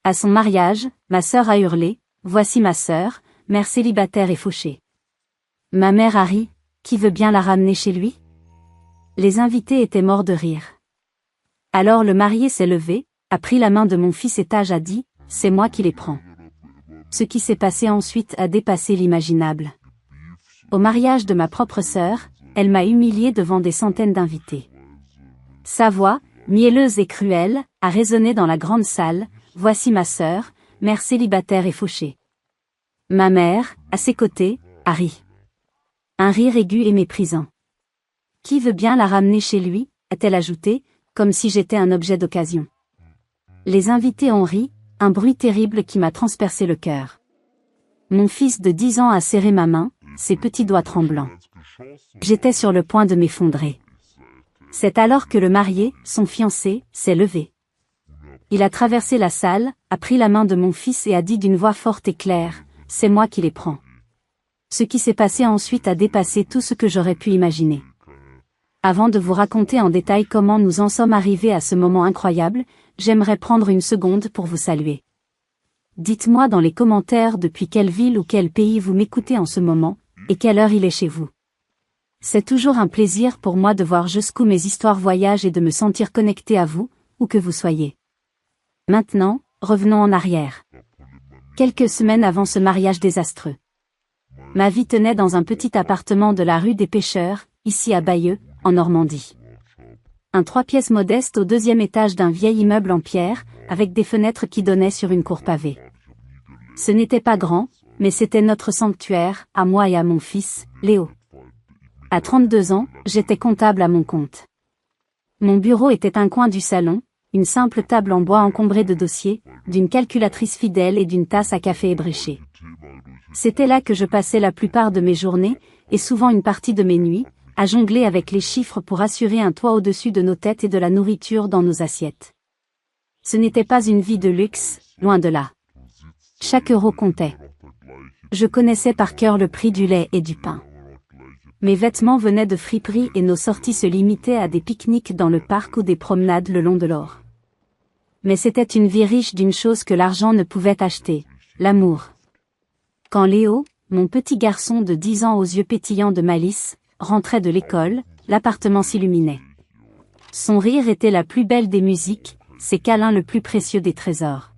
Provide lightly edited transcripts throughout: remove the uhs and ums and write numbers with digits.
À son mariage, ma sœur a hurlé, « Voici ma sœur, mère célibataire et fauchée. » Ma mère a ri, « Qui veut bien la ramener chez lui ?» Les invités étaient morts de rire. Alors le marié s'est levé, a pris la main de mon fils et a dit, « C'est moi qui les prends. » Ce qui s'est passé ensuite a dépassé l'imaginable. Au mariage de ma propre sœur, elle m'a humiliée devant des centaines d'invités. Sa voix, mielleuse et cruelle, a résonné dans la grande salle, « Voici ma sœur, mère célibataire et fauchée. » Ma mère, à ses côtés, a ri. Un rire aigu et méprisant. « Qui veut bien la ramener chez lui ?» a-t-elle ajouté, comme si j'étais un objet d'occasion. Les invités ont ri, un bruit terrible qui m'a transpercé le cœur. Mon fils de 10 ans a serré ma main, ses petits doigts tremblants. J'étais sur le point de m'effondrer. C'est alors que le marié, son fiancé, s'est levé. Il a traversé la salle, a pris la main de mon fils et a dit d'une voix forte et claire, « C'est moi qui les prends. » Ce qui s'est passé ensuite a dépassé tout ce que j'aurais pu imaginer. Avant de vous raconter en détail comment nous en sommes arrivés à ce moment incroyable, j'aimerais prendre une seconde pour vous saluer. Dites-moi dans les commentaires depuis quelle ville ou quel pays vous m'écoutez en ce moment, et quelle heure il est chez vous. C'est toujours un plaisir pour moi de voir jusqu'où mes histoires voyagent et de me sentir connecté à vous, où que vous soyez. Maintenant, revenons en arrière. Quelques semaines avant ce mariage désastreux. Ma vie tenait dans un petit appartement de la rue des Pêcheurs, ici à Bayeux, en Normandie. Un 3 pièces modeste au 2e étage d'un vieil immeuble en pierre, avec des fenêtres qui donnaient sur une cour pavée. Ce n'était pas grand, mais c'était notre sanctuaire, à moi et à mon fils, Léo. À 32 ans, j'étais comptable à mon compte. Mon bureau était un coin du salon, une simple table en bois encombrée de dossiers, d'une calculatrice fidèle et d'une tasse à café ébréchée. C'était là que je passais la plupart de mes journées, et souvent une partie de mes nuits, à jongler avec les chiffres pour assurer un toit au-dessus de nos têtes et de la nourriture dans nos assiettes. Ce n'était pas une vie de luxe, loin de là. Chaque euro comptait. Je connaissais par cœur le prix du lait et du pain. Mes vêtements venaient de friperies et nos sorties se limitaient à des pique-niques dans le parc ou des promenades le long de l'Aure. Mais c'était une vie riche d'une chose que l'argent ne pouvait acheter, l'amour. Quand Léo, mon petit garçon de 10 ans aux yeux pétillants de malice, rentrait de l'école, l'appartement s'illuminait. Son rire était la plus belle des musiques, ses câlins le plus précieux des trésors.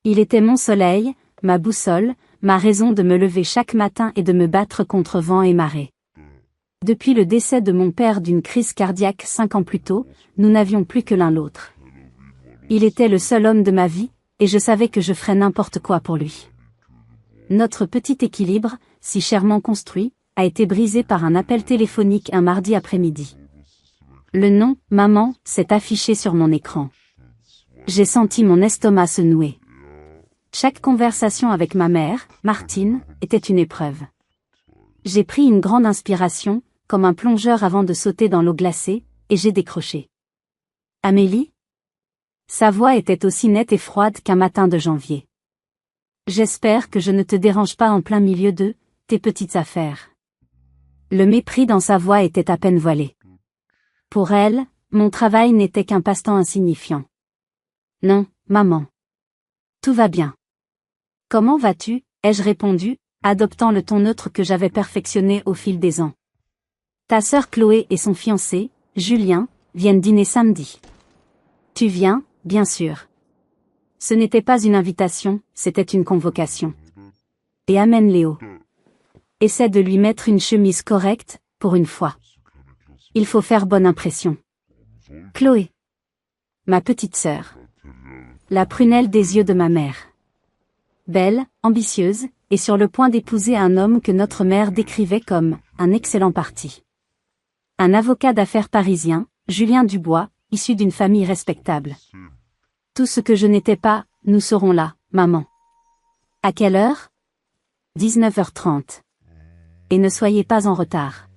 Il était mon soleil, ma boussole, ma raison de me lever chaque matin et de me battre contre vent et marée. Depuis le décès de mon père d'une crise cardiaque 5 ans plus tôt, nous n'avions plus que l'un l'autre. Il était le seul homme de ma vie, et je savais que je ferais n'importe quoi pour lui. Notre petit équilibre, si chèrement construit, a été brisé par un appel téléphonique un mardi après-midi. Le nom « Maman » s'est affiché sur mon écran. J'ai senti mon estomac se nouer. Chaque conversation avec ma mère, Martine, était une épreuve. J'ai pris une grande inspiration, comme un plongeur avant de sauter dans l'eau glacée, et j'ai décroché. « Amélie ?» Sa voix était aussi nette et froide qu'un matin de janvier. « J'espère que je ne te dérange pas en plein milieu de tes petites affaires. » Le mépris dans sa voix était à peine voilé. Pour elle, mon travail n'était qu'un passe-temps insignifiant. « Non, maman. Tout va bien. »« Comment vas-tu » ai-je répondu, adoptant le ton neutre que j'avais perfectionné au fil des ans. « Ta sœur Chloé et son fiancé, Julien, viennent dîner samedi. Tu viens, bien sûr. » Ce n'était pas une invitation, c'était une convocation. Et amène Léo. Essaie de lui mettre une chemise correcte, pour une fois. Il faut faire bonne impression. Chloé. Ma petite sœur. La prunelle des yeux de ma mère. Belle, ambitieuse, et sur le point d'épouser un homme que notre mère décrivait comme un excellent parti. Un avocat d'affaires parisien, Julien Dubois, issu d'une famille respectable. Tout ce que je n'étais pas, nous serons là, maman. À quelle heure ? 19h30. Et ne soyez pas en retard.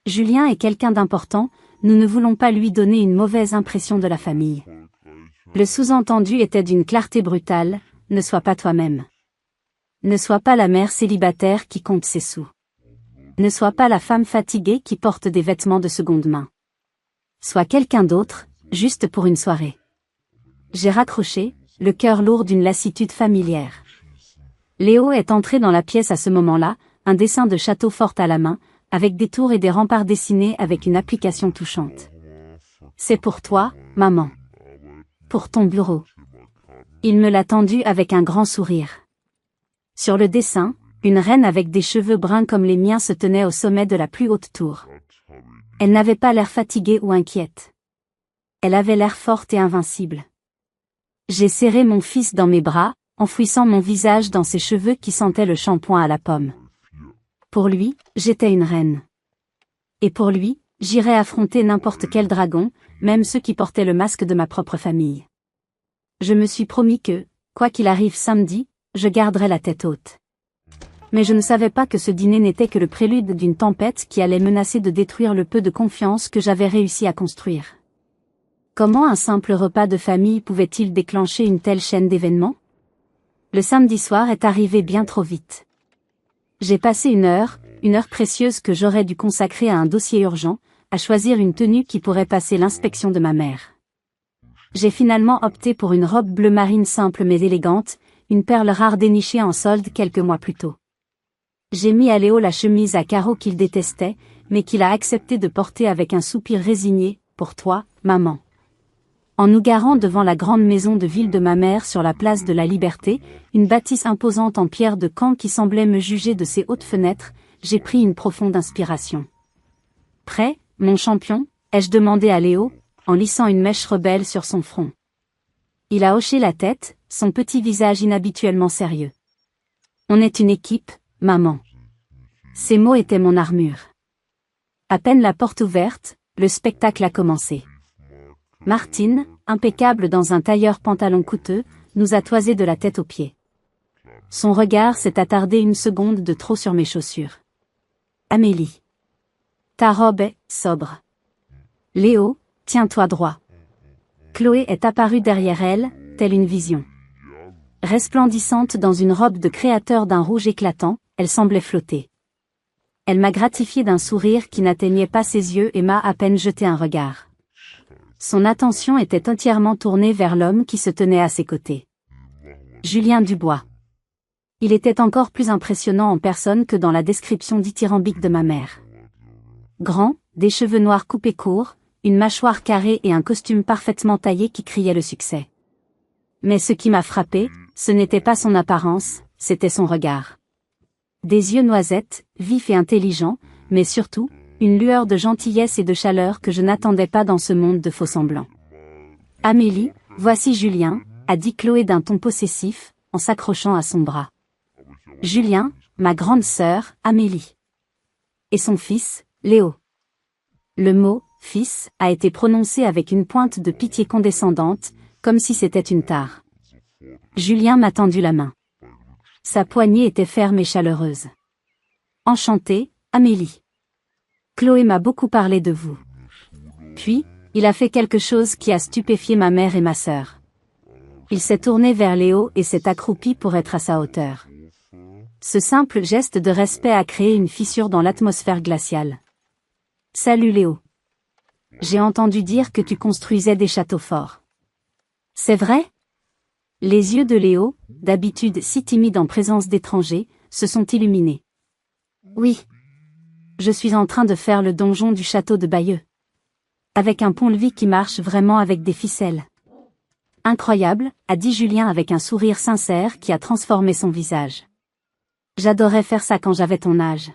Julien est quelqu'un d'important, nous ne voulons pas lui donner une mauvaise impression de la famille. Le sous-entendu était d'une clarté brutale, ne sois pas toi-même. Ne sois pas la mère célibataire qui compte ses sous. Ne sois pas la femme fatiguée qui porte des vêtements de seconde main. Sois quelqu'un d'autre, juste pour une soirée. J'ai raccroché, le cœur lourd d'une lassitude familière. Léo est entré dans la pièce à ce moment-là, un dessin de château fort à la main, avec des tours et des remparts dessinés avec une application touchante. C'est pour toi, maman. Pour ton bureau. Il me l'a tendu avec un grand sourire. Sur le dessin, une reine avec des cheveux bruns comme les miens se tenait au sommet de la plus haute tour. Elle n'avait pas l'air fatiguée ou inquiète. Elle avait l'air forte et invincible. J'ai serré mon fils dans mes bras, enfouissant mon visage dans ses cheveux qui sentaient le shampoing à la pomme. Pour lui, j'étais une reine. Et pour lui, j'irais affronter n'importe quel dragon, même ceux qui portaient le masque de ma propre famille. Je me suis promis que, quoi qu'il arrive samedi, je garderais la tête haute. Mais je ne savais pas que ce dîner n'était que le prélude d'une tempête qui allait menacer de détruire le peu de confiance que j'avais réussi à construire. Comment un simple repas de famille pouvait-il déclencher une telle chaîne d'événements? Le samedi soir est arrivé bien trop vite. J'ai passé une heure précieuse que j'aurais dû consacrer à un dossier urgent, à choisir une tenue qui pourrait passer l'inspection de ma mère. J'ai finalement opté pour une robe bleu marine simple mais élégante, une perle rare dénichée en solde quelques mois plus tôt. J'ai mis à Léo la chemise à carreaux qu'il détestait, mais qu'il a accepté de porter avec un soupir résigné, pour toi, maman. En nous garant devant la grande maison de ville de ma mère sur la place de la Liberté, une bâtisse imposante en pierre de Caen qui semblait me juger de ses hautes fenêtres, j'ai pris une profonde inspiration. Prêt, mon champion? Ai-je demandé à Léo, en lissant une mèche rebelle sur son front. Il a hoché la tête, son petit visage inhabituellement sérieux. On est une équipe, maman. Ces mots étaient mon armure. À peine la porte ouverte, le spectacle a commencé. Martine, impeccable dans un tailleur pantalon coûteux, nous a toisé de la tête aux pieds. Son regard s'est attardé une seconde de trop sur mes chaussures. Amélie. Ta robe est sobre. Léo, tiens-toi droit. Chloé est apparue derrière elle, telle une vision. Resplendissante dans une robe de créateur d'un rouge éclatant, elle semblait flotter. Elle m'a gratifié d'un sourire qui n'atteignait pas ses yeux et m'a à peine jeté un regard. Son attention était entièrement tournée vers l'homme qui se tenait à ses côtés. Julien Dubois. Il était encore plus impressionnant en personne que dans la description dithyrambique de ma mère. Grand, des cheveux noirs coupés courts, une mâchoire carrée et un costume parfaitement taillé qui criait le succès. Mais ce qui m'a frappé, ce n'était pas son apparence, c'était son regard. Des yeux noisettes, vifs et intelligents, mais surtout, une lueur de gentillesse et de chaleur que je n'attendais pas dans ce monde de faux-semblants. Amélie, voici Julien, a dit Chloé d'un ton possessif, en s'accrochant à son bras. Julien, ma grande sœur, Amélie. Et son fils, Léo. Le mot « fils » a été prononcé avec une pointe de pitié condescendante, comme si c'était une tare. Julien m'a tendu la main. Sa poignée était ferme et chaleureuse. Enchantée, Amélie. Chloé m'a beaucoup parlé de vous. Puis, il a fait quelque chose qui a stupéfié ma mère et ma sœur. Il s'est tourné vers Léo et s'est accroupi pour être à sa hauteur. Ce simple geste de respect a créé une fissure dans l'atmosphère glaciale. Salut Léo. J'ai entendu dire que tu construisais des châteaux forts. C'est vrai? Les yeux de Léo, d'habitude si timide en présence d'étrangers, se sont illuminés. Oui. Je suis en train de faire le donjon du château de Bayeux. Avec un pont-levis qui marche vraiment avec des ficelles. Incroyable, a dit Julien avec un sourire sincère qui a transformé son visage. J'adorais faire ça quand j'avais ton âge.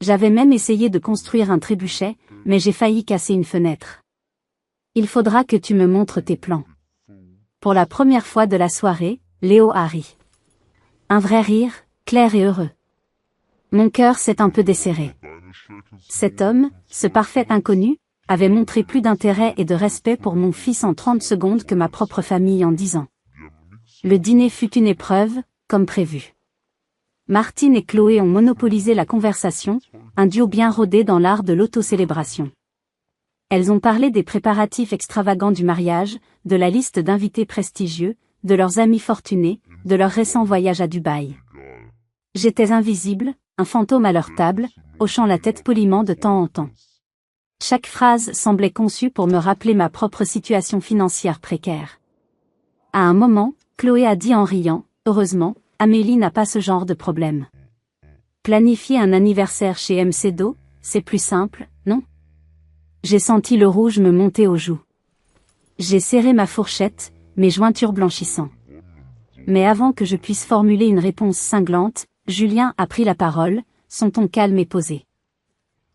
J'avais même essayé de construire un trébuchet, mais j'ai failli casser une fenêtre. Il faudra que tu me montres tes plans. Pour la première fois de la soirée, Léo a ri. Un vrai rire, clair et heureux. Mon cœur s'est un peu desserré. Cet homme, ce parfait inconnu, avait montré plus d'intérêt et de respect pour mon fils en 30 secondes que ma propre famille en 10 ans. Le dîner fut une épreuve, comme prévu. Martine et Chloé ont monopolisé la conversation, un duo bien rodé dans l'art de l'autocélébration. Elles ont parlé des préparatifs extravagants du mariage, de la liste d'invités prestigieux, de leurs amis fortunés, de leur récent voyage à Dubaï. J'étais invisible, un fantôme à leur table, hochant la tête poliment de temps en temps. Chaque phrase semblait conçue pour me rappeler ma propre situation financière précaire. À un moment, Chloé a dit en riant, « Heureusement, Amélie n'a pas ce genre de problème. » Planifier un anniversaire chez MC Do, c'est plus simple, non? J'ai senti le rouge me monter aux joues. J'ai serré ma fourchette, mes jointures blanchissant. Mais avant que je puisse formuler une réponse cinglante, Julien a pris la parole, son ton calme et posé.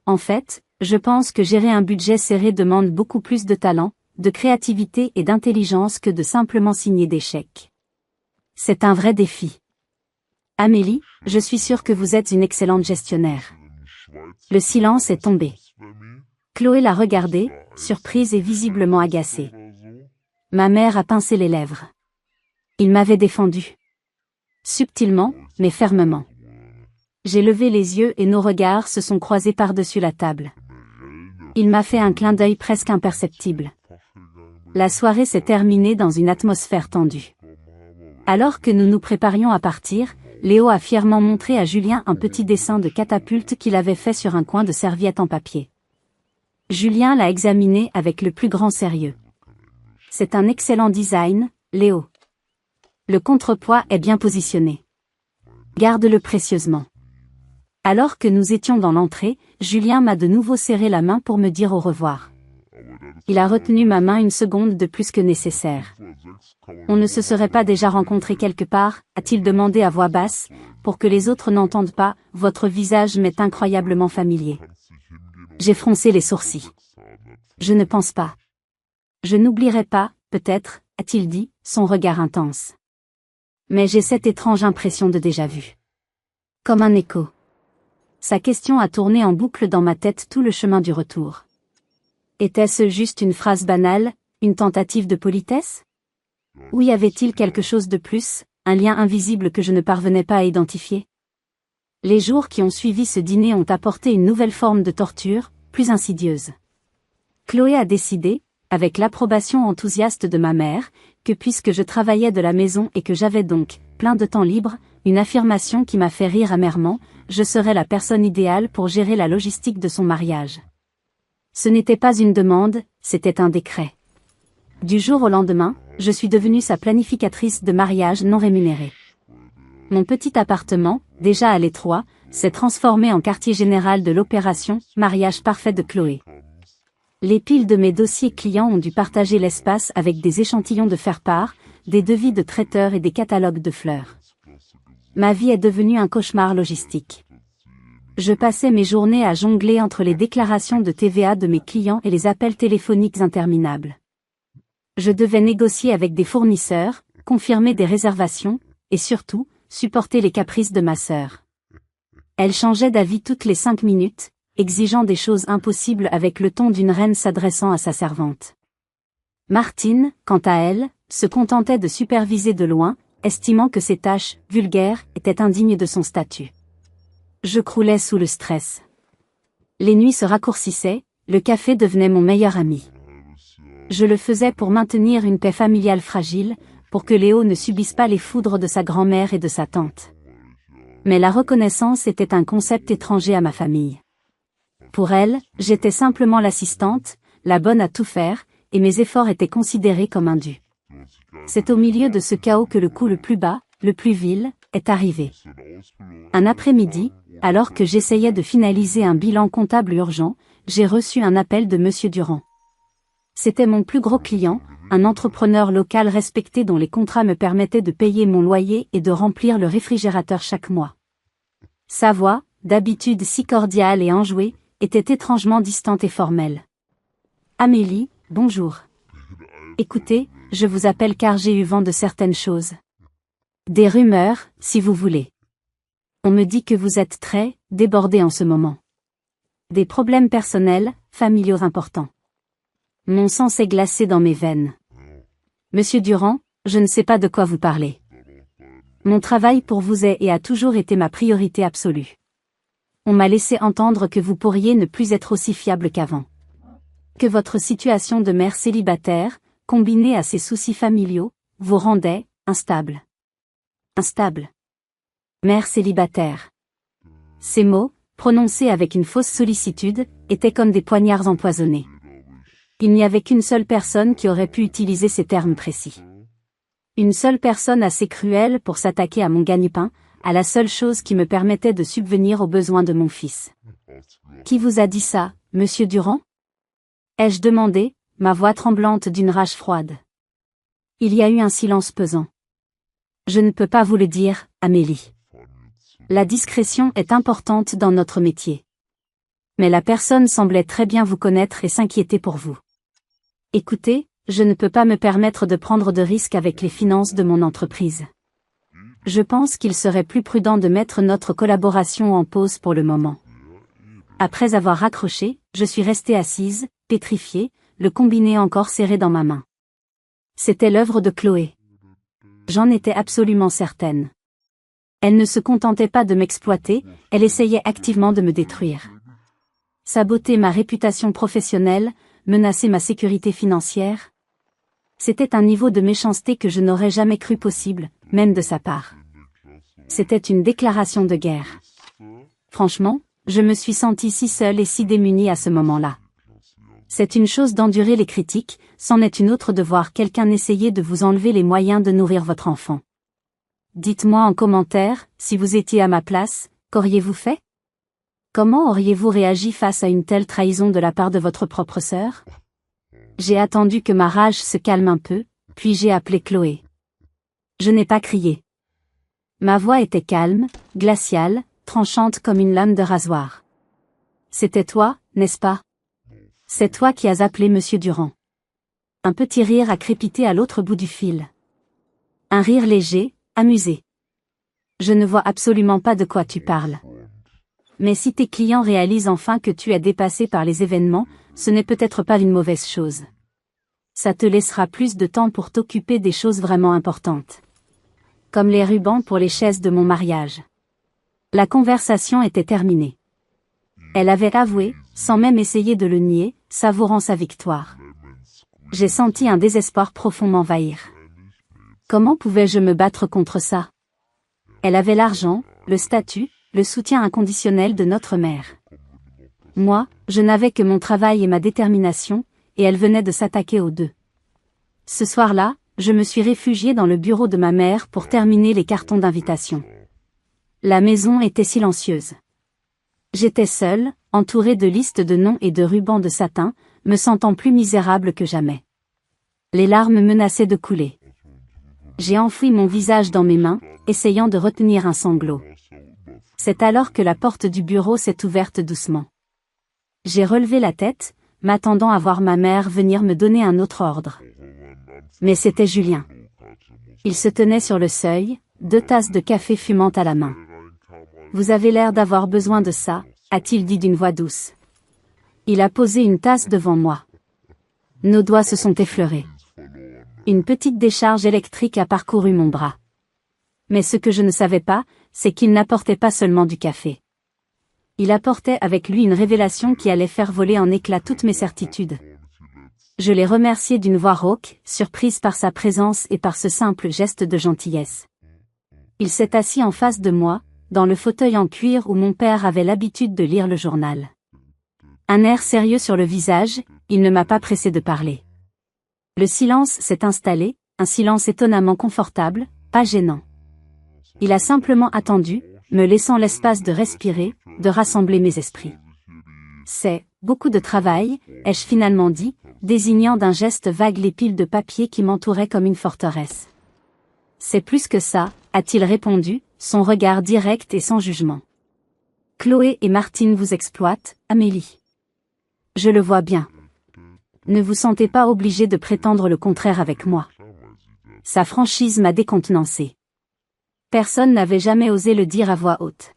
En fait, je pense que gérer un budget serré demande beaucoup plus de talent, de créativité et d'intelligence que de simplement signer des chèques. C'est un vrai défi. Amélie, je suis sûre que vous êtes une excellente gestionnaire. Le silence est tombé. Chloé l'a regardé, surprise et visiblement agacée. Ma mère a pincé les lèvres. Il m'avait défendu. Subtilement, mais fermement. J'ai levé les yeux et nos regards se sont croisés par-dessus la table. Il m'a fait un clin d'œil presque imperceptible. La soirée s'est terminée dans une atmosphère tendue. Alors que nous nous préparions à partir, Léo a fièrement montré à Julien un petit dessin de catapulte qu'il avait fait sur un coin de serviette en papier. Julien l'a examiné avec le plus grand sérieux. C'est un excellent design, Léo. Le contrepoids est bien positionné. Garde-le précieusement. Alors que nous étions dans l'entrée, Julien m'a de nouveau serré la main pour me dire au revoir. Il a retenu ma main une seconde de plus que nécessaire. On ne se serait pas déjà rencontré quelque part, a-t-il demandé à voix basse, pour que les autres n'entendent pas, votre visage m'est incroyablement familier. J'ai froncé les sourcils. Je ne pense pas. Je n'oublierai pas, peut-être, a-t-il dit, son regard intense. Mais j'ai cette étrange impression de déjà-vu. Comme un écho. Sa question a tourné en boucle dans ma tête tout le chemin du retour. Était-ce juste une phrase banale, une tentative de politesse? Ou y avait-il quelque chose de plus, un lien invisible que je ne parvenais pas à identifier? Les jours qui ont suivi ce dîner ont apporté une nouvelle forme de torture, plus insidieuse. Chloé a décidé, avec l'approbation enthousiaste de ma mère, que puisque je travaillais de la maison et que j'avais donc plein de temps libre, une affirmation qui m'a fait rire amèrement, je serais la personne idéale pour gérer la logistique de son mariage. Ce n'était pas une demande, c'était un décret. Du jour au lendemain, je suis devenue sa planificatrice de mariage non rémunérée. Mon petit appartement, déjà à l'étroit, s'est transformé en quartier général de l'opération « Mariage parfait » de Chloé. Les piles de mes dossiers clients ont dû partager l'espace avec des échantillons de faire-part, des devis de traiteurs et des catalogues de fleurs. Ma vie est devenue un cauchemar logistique. Je passais mes journées à jongler entre les déclarations de TVA de mes clients et les appels téléphoniques interminables. Je devais négocier avec des fournisseurs, confirmer des réservations, et surtout, supporter les caprices de ma sœur. Elle changeait d'avis toutes les 5 minutes, exigeant des choses impossibles avec le ton d'une reine s'adressant à sa servante. Martine, quant à elle, se contentait de superviser de loin, estimant que ces tâches, vulgaires, étaient indignes de son statut. Je croulais sous le stress. Les nuits se raccourcissaient, le café devenait mon meilleur ami. Je le faisais pour maintenir une paix familiale fragile, pour que Léo ne subisse pas les foudres de sa grand-mère et de sa tante. Mais la reconnaissance était un concept étranger à ma famille. Pour elle, j'étais simplement l'assistante, la bonne à tout faire, et mes efforts étaient considérés comme indus. C'est au milieu de ce chaos que le coup le plus bas, le plus vil, est arrivé. Un après-midi, alors que j'essayais de finaliser un bilan comptable urgent, j'ai reçu un appel de Monsieur Durand. C'était mon plus gros client, un entrepreneur local respecté dont les contrats me permettaient de payer mon loyer et de remplir le réfrigérateur chaque mois. Sa voix, d'habitude si cordiale et enjouée, était étrangement distante et formelle. Amélie, bonjour. Écoutez, je vous appelle car j'ai eu vent de certaines choses. Des rumeurs, si vous voulez. On me dit que vous êtes très débordée en ce moment. Des problèmes personnels, familiaux importants. Mon sang s'est glacé dans mes veines. Monsieur Durand, je ne sais pas de quoi vous parlez. Mon travail pour vous est et a toujours été ma priorité absolue. On m'a laissé entendre que vous pourriez ne plus être aussi fiable qu'avant. Que votre situation de mère célibataire, combinée à ses soucis familiaux, vous rendait instable. Instable. Mère célibataire. Ces mots, prononcés avec une fausse sollicitude, étaient comme des poignards empoisonnés. Il n'y avait qu'une seule personne qui aurait pu utiliser ces termes précis. Une seule personne assez cruelle pour s'attaquer à mon gagne-pain, à la seule chose qui me permettait de subvenir aux besoins de mon fils. Qui vous a dit ça, monsieur Durand? Ai-je demandé, ma voix tremblante d'une rage froide. Il y a eu un silence pesant. Je ne peux pas vous le dire, Amélie. La discrétion est importante dans notre métier. Mais la personne semblait très bien vous connaître et s'inquiéter pour vous. Écoutez, je ne peux pas me permettre de prendre de risques avec les finances de mon entreprise. Je pense qu'il serait plus prudent de mettre notre collaboration en pause pour le moment. Après avoir raccroché, je suis restée assise, pétrifiée, le combiné encore serré dans ma main. C'était l'œuvre de Chloé. J'en étais absolument certaine. Elle ne se contentait pas de m'exploiter, elle essayait activement de me détruire. Saboter ma réputation professionnelle, menacer ma sécurité financière. C'était un niveau de méchanceté que je n'aurais jamais cru possible, même de sa part. C'était une déclaration de guerre. Franchement, je me suis sentie si seule et si démunie à ce moment-là. C'est une chose d'endurer les critiques, c'en est une autre de voir quelqu'un essayer de vous enlever les moyens de nourrir votre enfant. Dites-moi en commentaire, si vous étiez à ma place, qu'auriez-vous fait? Comment auriez-vous réagi face à une telle trahison de la part de votre propre sœur? J'ai attendu que ma rage se calme un peu, puis j'ai appelé Chloé. Je n'ai pas crié. Ma voix était calme, glaciale, tranchante comme une lame de rasoir. C'était toi, n'est-ce pas? C'est toi qui as appelé monsieur Durand. Un petit rire a crépité à l'autre bout du fil. Un rire léger, amusé. Je ne vois absolument pas de quoi tu parles. Mais si tes clients réalisent enfin que tu es dépassé par les événements, ce n'est peut-être pas une mauvaise chose. Ça te laissera plus de temps pour t'occuper des choses vraiment importantes. Comme les rubans pour les chaises de mon mariage. La conversation était terminée. Elle avait avoué, sans même essayer de le nier, savourant sa victoire. J'ai senti un désespoir profond m'envahir. Comment pouvais-je me battre contre ça? Elle avait l'argent, le statut, le soutien inconditionnel de notre mère. Moi, je n'avais que mon travail et ma détermination, et elle venait de s'attaquer aux deux. Ce soir-là, je me suis réfugiée dans le bureau de ma mère pour terminer les cartons d'invitation. La maison était silencieuse. J'étais seule, entourée de listes de noms et de rubans de satin, me sentant plus misérable que jamais. Les larmes menaçaient de couler. J'ai enfoui mon visage dans mes mains, essayant de retenir un sanglot. C'est alors que la porte du bureau s'est ouverte doucement. J'ai relevé la tête, m'attendant à voir ma mère venir me donner un autre ordre. Mais c'était Julien. Il se tenait sur le seuil, 2 tasses de café fumantes à la main. « Vous avez l'air d'avoir besoin de ça », a-t-il dit d'une voix douce. Il a posé une tasse devant moi. Nos doigts se sont effleurés. Une petite décharge électrique a parcouru mon bras. Mais ce que je ne savais pas, c'est qu'il n'apportait pas seulement du café. Il apportait avec lui une révélation qui allait faire voler en éclats toutes mes certitudes. Je l'ai remercié d'une voix rauque, surprise par sa présence et par ce simple geste de gentillesse. Il s'est assis en face de moi, dans le fauteuil en cuir où mon père avait l'habitude de lire le journal. Un air sérieux sur le visage, il ne m'a pas pressé de parler. Le silence s'est installé, un silence étonnamment confortable, pas gênant. Il a simplement attendu, me laissant l'espace de respirer, de rassembler mes esprits. C'est beaucoup de travail, ai-je finalement dit, désignant d'un geste vague les piles de papier qui m'entouraient comme une forteresse. C'est plus que ça, a-t-il répondu, son regard direct et sans jugement. Chloé et Martine vous exploitent, Amélie. Je le vois bien. Ne vous sentez pas obligée de prétendre le contraire avec moi. Sa franchise m'a décontenancée. Personne n'avait jamais osé le dire à voix haute.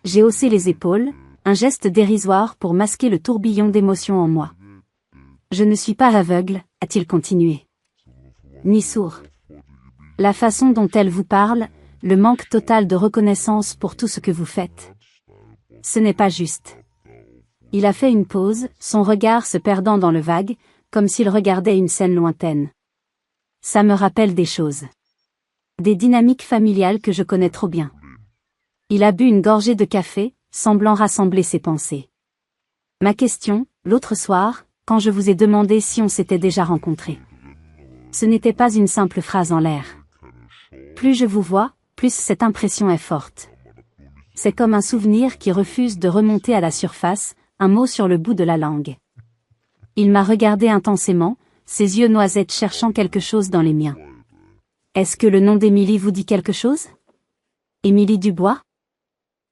J'ai haussé les épaules, un geste dérisoire pour masquer le tourbillon d'émotions en moi. Je ne suis pas aveugle, a-t-il continué. Ni sourd. La façon dont elle vous parle, le manque total de reconnaissance pour tout ce que vous faites. Ce n'est pas juste. Il a fait une pause, son regard se perdant dans le vague, comme s'il regardait une scène lointaine. Ça me rappelle des choses. Des dynamiques familiales que je connais trop bien. Il a bu une gorgée de café, semblant rassembler ses pensées. Ma question, l'autre soir, quand je vous ai demandé si on s'était déjà rencontrés. Ce n'était pas une simple phrase en l'air. Plus je vous vois, plus cette impression est forte. C'est comme un souvenir qui refuse de remonter à la surface, un mot sur le bout de la langue. Il m'a regardé intensément, ses yeux noisettes cherchant quelque chose dans les miens. Est-ce que le nom d'Émilie vous dit quelque chose? Émilie Dubois?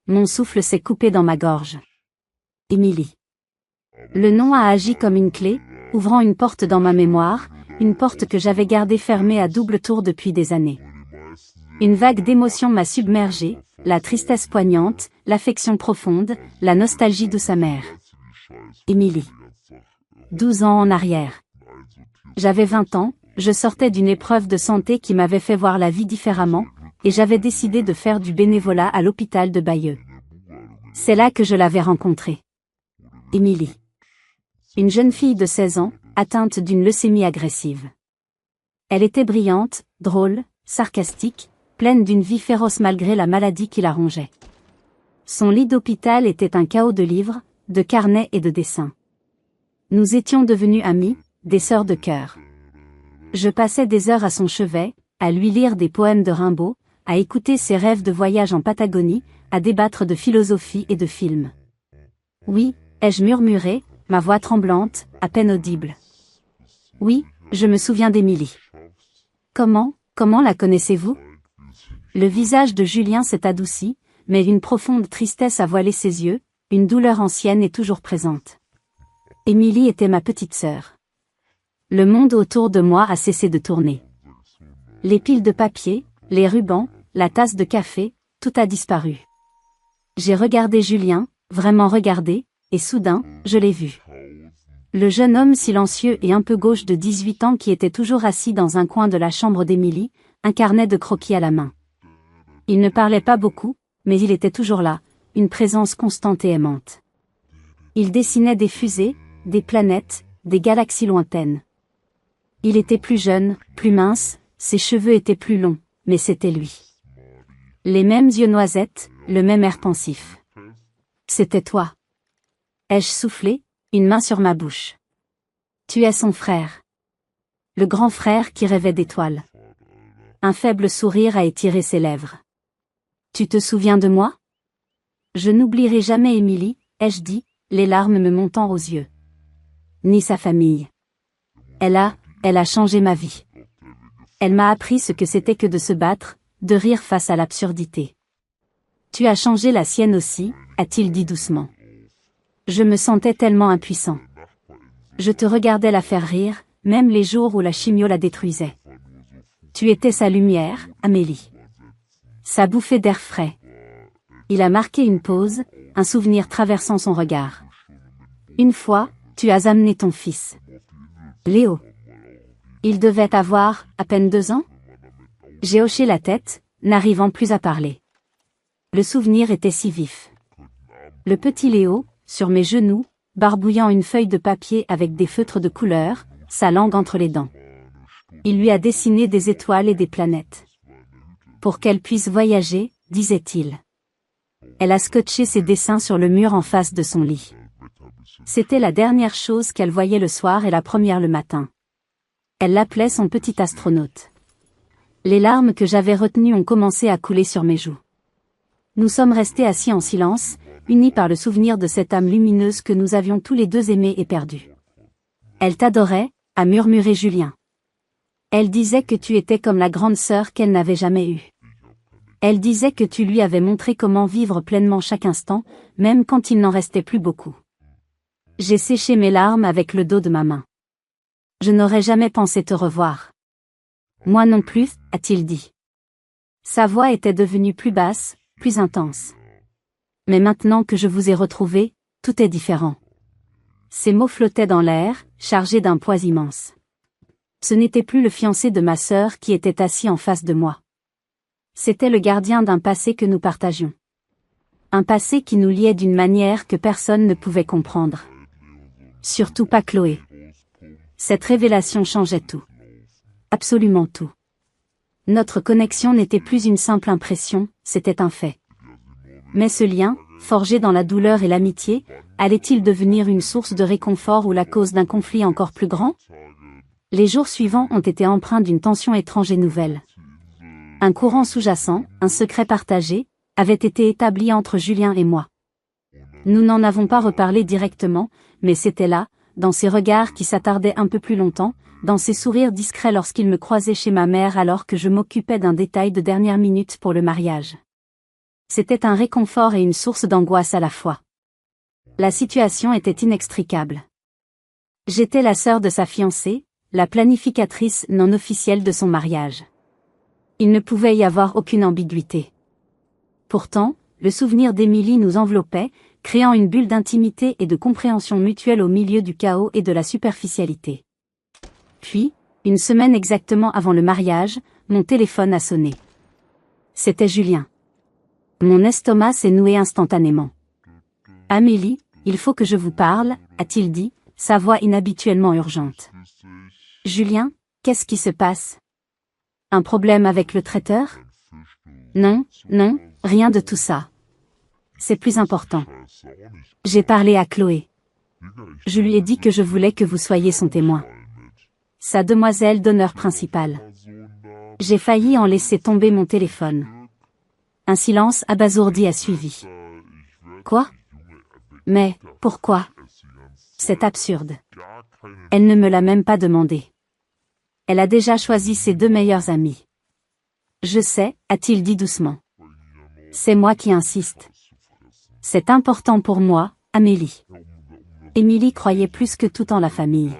Mon souffle s'est coupé dans ma gorge. Émilie. Le nom a agi comme une clé, ouvrant une porte dans ma mémoire, une porte que j'avais gardée fermée à double tour depuis des années. Une vague d'émotions m'a submergée, la tristesse poignante, l'affection profonde, la nostalgie de sa mère. Émilie. 12 ans en arrière. J'avais 20 ans, je sortais d'une épreuve de santé qui m'avait fait voir la vie différemment, et j'avais décidé de faire du bénévolat à l'hôpital de Bayeux. C'est là que je l'avais rencontrée. Émilie. Une jeune fille de 16 ans, atteinte d'une leucémie agressive. Elle était brillante, drôle, sarcastique, pleine d'une vie féroce malgré la maladie qui la rongeait. Son lit d'hôpital était un chaos de livres, de carnets et de dessins. Nous étions devenus amies, des sœurs de cœur. Je passais des heures à son chevet, à lui lire des poèmes de Rimbaud, à écouter ses rêves de voyage en Patagonie, à débattre de philosophie et de films. Oui, ai-je murmuré, ma voix tremblante, à peine audible. Oui, je me souviens d'Émilie. Comment la connaissez-vous? Le visage de Julien s'est adouci, mais une profonde tristesse a voilé ses yeux, une douleur ancienne est toujours présente. Émilie était ma petite sœur. Le monde autour de moi a cessé de tourner. Les piles de papier, les rubans, la tasse de café, tout a disparu. J'ai regardé Julien, vraiment regardé, et soudain, je l'ai vu. Le jeune homme silencieux et un peu gauche de 18 ans qui était toujours assis dans un coin de la chambre d'Émilie, un carnet de croquis à la main. Il ne parlait pas beaucoup, mais il était toujours là, une présence constante et aimante. Il dessinait des fusées, des planètes, des galaxies lointaines. Il était plus jeune, plus mince, ses cheveux étaient plus longs, mais c'était lui. Les mêmes yeux noisettes, le même air pensif. C'était toi. Ai-je soufflé, une main sur ma bouche. Tu es son frère. Le grand frère qui rêvait d'étoiles. Un faible sourire a étiré ses lèvres. Tu te souviens de moi? Je n'oublierai jamais Émilie, ai-je dit, les larmes me montant aux yeux. Ni sa famille. Elle a changé ma vie. Elle m'a appris ce que c'était que de se battre, de rire face à l'absurdité. Tu as changé la sienne aussi, a-t-il dit doucement. Je me sentais tellement impuissant. Je te regardais la faire rire, même les jours où la chimio la détruisait. Tu étais sa lumière, Amélie. Sa bouffée d'air frais. Il a marqué une pause, un souvenir traversant son regard. Une fois, tu as amené ton fils. Léo. Il devait avoir, à peine 2 ans? J'ai hoché la tête, n'arrivant plus à parler. Le souvenir était si vif. Le petit Léo, sur mes genoux, barbouillant une feuille de papier avec des feutres de couleur, sa langue entre les dents. Il lui a dessiné des étoiles et des planètes. Pour qu'elle puisse voyager, disait-il. Elle a scotché ses dessins sur le mur en face de son lit. C'était la dernière chose qu'elle voyait le soir et la première le matin. Elle l'appelait son petit astronaute. Les larmes que j'avais retenues ont commencé à couler sur mes joues. Nous sommes restés assis en silence, unis par le souvenir de cette âme lumineuse que nous avions tous les deux aimée et perdue. Elle t'adorait, a murmuré Julien. Elle disait que tu étais comme la grande sœur qu'elle n'avait jamais eue. Elle disait que tu lui avais montré comment vivre pleinement chaque instant, même quand il n'en restait plus beaucoup. J'ai séché mes larmes avec le dos de ma main. Je n'aurais jamais pensé te revoir. Moi non plus, a-t-il dit. Sa voix était devenue plus basse, plus intense. Mais maintenant que je vous ai retrouvé, tout est différent. Ces mots flottaient dans l'air, chargés d'un poids immense. Ce n'était plus le fiancé de ma sœur qui était assis en face de moi. C'était le gardien d'un passé que nous partagions. Un passé qui nous liait d'une manière que personne ne pouvait comprendre. Surtout pas Chloé. Cette révélation changeait tout. Absolument tout. Notre connexion n'était plus une simple impression, c'était un fait. Mais ce lien, forgé dans la douleur et l'amitié, allait-il devenir une source de réconfort ou la cause d'un conflit encore plus grand? Les jours suivants ont été empreints d'une tension étrange et nouvelle. Un courant sous-jacent, un secret partagé, avait été établi entre Julien et moi. Nous n'en avons pas reparlé directement, mais c'était là, dans ses regards qui s'attardaient un peu plus longtemps, dans ses sourires discrets lorsqu'il me croisait chez ma mère alors que je m'occupais d'un détail de dernière minute pour le mariage. C'était un réconfort et une source d'angoisse à la fois. La situation était inextricable. J'étais la sœur de sa fiancée, la planificatrice non officielle de son mariage. Il ne pouvait y avoir aucune ambiguïté. Pourtant, le souvenir d'Émilie nous enveloppait, créant une bulle d'intimité et de compréhension mutuelle au milieu du chaos et de la superficialité. Puis, une semaine exactement avant le mariage, mon téléphone a sonné. C'était Julien. Mon estomac s'est noué instantanément. « Amélie, il faut que je vous parle », a-t-il dit, sa voix inhabituellement urgente. « Julien, qu'est-ce qui se passe ? Un problème avec le traiteur ? Non, non, rien de tout ça. C'est plus important. J'ai parlé à Chloé. Je lui ai dit que je voulais que vous soyez son témoin. Sa demoiselle d'honneur principale. J'ai failli en laisser tomber mon téléphone. Un silence abasourdi a suivi. Quoi ? Mais, pourquoi ? C'est absurde. Elle ne me l'a même pas demandé. Elle a déjà choisi ses 2 meilleurs amis. Je sais, a-t-il dit doucement. C'est moi qui insiste. C'est important pour moi, Amélie. Émilie croyait plus que tout en la famille.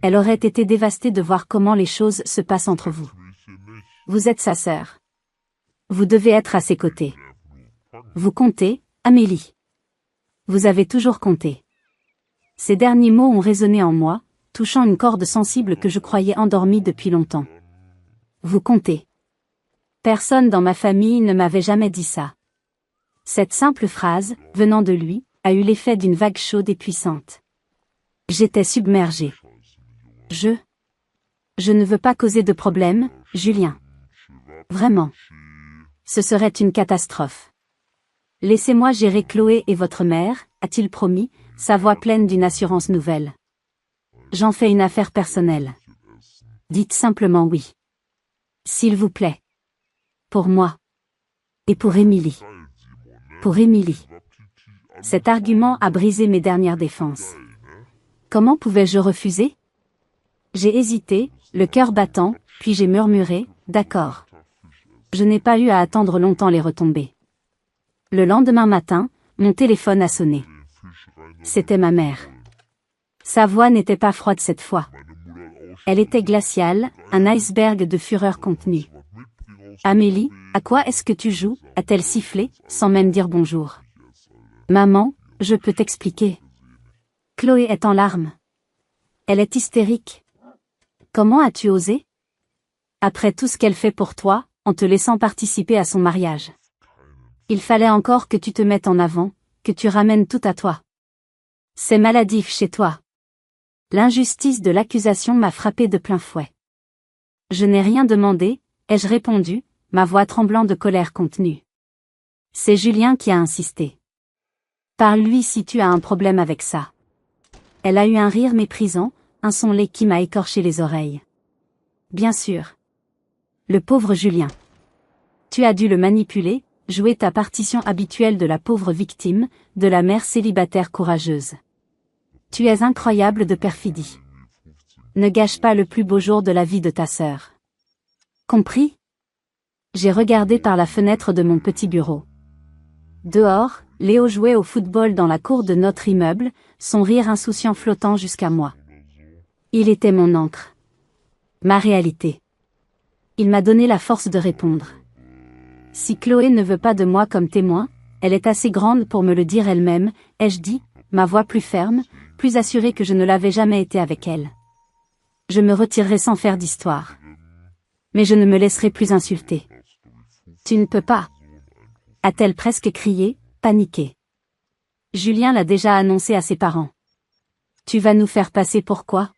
Elle aurait été dévastée de voir comment les choses se passent entre vous. Vous êtes sa sœur. Vous devez être à ses côtés. Vous comptez, Amélie. Vous avez toujours compté. Ces derniers mots ont résonné en moi, touchant une corde sensible que je croyais endormie depuis longtemps. Vous comptez. Personne dans ma famille ne m'avait jamais dit ça. Cette simple phrase, venant de lui, a eu l'effet d'une vague chaude et puissante. J'étais submergée. Je ne veux pas causer de problème, Julien. Vraiment. Ce serait une catastrophe. Laissez-moi gérer Chloé et votre mère, a-t-il promis, sa voix pleine d'une assurance nouvelle. J'en fais une affaire personnelle. Dites simplement oui. S'il vous plaît. Pour moi. Et pour Émilie. Pour Émilie. Cet argument a brisé mes dernières défenses. Comment pouvais-je refuser ? J'ai hésité, le cœur battant, puis j'ai murmuré, d'accord. Je n'ai pas eu à attendre longtemps les retombées. Le lendemain matin, mon téléphone a sonné. C'était ma mère. Sa voix n'était pas froide cette fois. Elle était glaciale, un iceberg de fureur contenue. Amélie, à quoi est-ce que tu joues ? A-t-elle sifflé, sans même dire bonjour. Maman, je peux t'expliquer. Chloé est en larmes. Elle est hystérique. Comment as-tu osé ? Après tout ce qu'elle fait pour toi, en te laissant participer à son mariage. Il fallait encore que tu te mettes en avant, que tu ramènes tout à toi. C'est maladif chez toi. L'injustice de l'accusation m'a frappé de plein fouet. Je n'ai rien demandé, ai-je répondu, ma voix tremblant de colère contenue. C'est Julien qui a insisté. Parle-lui si tu as un problème avec ça. Elle a eu un rire méprisant, un son laid qui m'a écorché les oreilles. Bien sûr. Le pauvre Julien. Tu as dû le manipuler, jouer ta partition habituelle de la pauvre victime, de la mère célibataire courageuse. Tu es incroyable de perfidie. Ne gâche pas le plus beau jour de la vie de ta sœur. Compris ? J'ai regardé par la fenêtre de mon petit bureau. Dehors, Léo jouait au football dans la cour de notre immeuble, son rire insouciant flottant jusqu'à moi. Il était mon encre. Ma réalité. Il m'a donné la force de répondre. Si Chloé ne veut pas de moi comme témoin, elle est assez grande pour me le dire elle-même, ai-je dit, ma voix plus ferme, plus assurée que je ne l'avais jamais été avec elle. Je me retirerai sans faire d'histoire. Mais je ne me laisserai plus insulter. Tu ne peux pas. A-t-elle presque crié, paniquée. Julien l'a déjà annoncé à ses parents. Tu vas nous faire passer pour quoi ?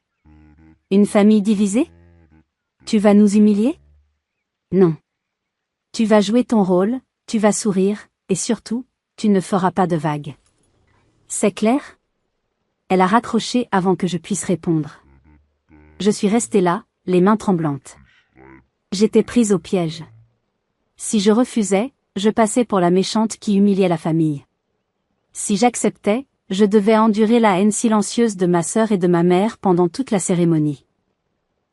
Une famille divisée ? Tu vas nous humilier ? Non. Tu vas jouer ton rôle, tu vas sourire, et surtout, tu ne feras pas de vagues. C'est clair ? Elle a raccroché avant que je puisse répondre. Je suis restée là, les mains tremblantes. J'étais prise au piège. Si je refusais, je passais pour la méchante qui humiliait la famille. Si j'acceptais, je devais endurer la haine silencieuse de ma sœur et de ma mère pendant toute la cérémonie.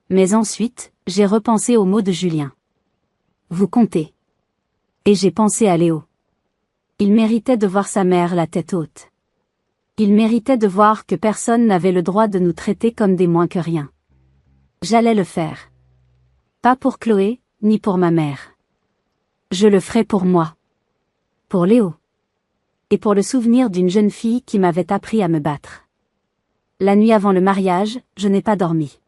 Mais ensuite, j'ai repensé aux mots de Julien. Vous comptez. Et j'ai pensé à Léo. Il méritait de voir sa mère la tête haute. Il méritait de voir que personne n'avait le droit de nous traiter comme des moins que rien. J'allais le faire. Pas pour Chloé, ni pour ma mère. Je le ferai pour moi. Pour Léo. Et pour le souvenir d'une jeune fille qui m'avait appris à me battre. La nuit avant le mariage, je n'ai pas dormi.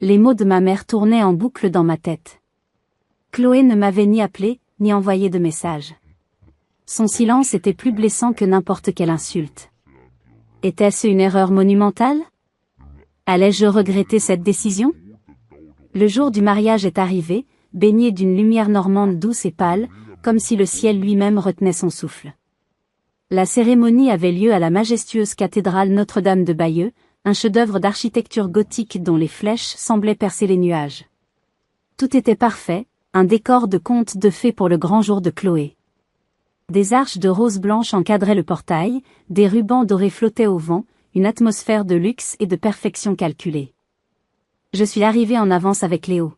Les mots de ma mère tournaient en boucle dans ma tête. Chloé ne m'avait ni appelé, ni envoyé de message. Son silence était plus blessant que n'importe quelle insulte. Était-ce une erreur monumentale? Allais-je regretter cette décision? Le jour du mariage est arrivé, baigné d'une lumière normande douce et pâle, comme si le ciel lui-même retenait son souffle. La cérémonie avait lieu à la majestueuse cathédrale Notre-Dame de Bayeux, un chef-d'œuvre d'architecture gothique dont les flèches semblaient percer les nuages. Tout était parfait, un décor de conte de fées pour le grand jour de Chloé. Des arches de roses blanches encadraient le portail, des rubans dorés flottaient au vent, une atmosphère de luxe et de perfection calculée. Je suis arrivée en avance avec Léo.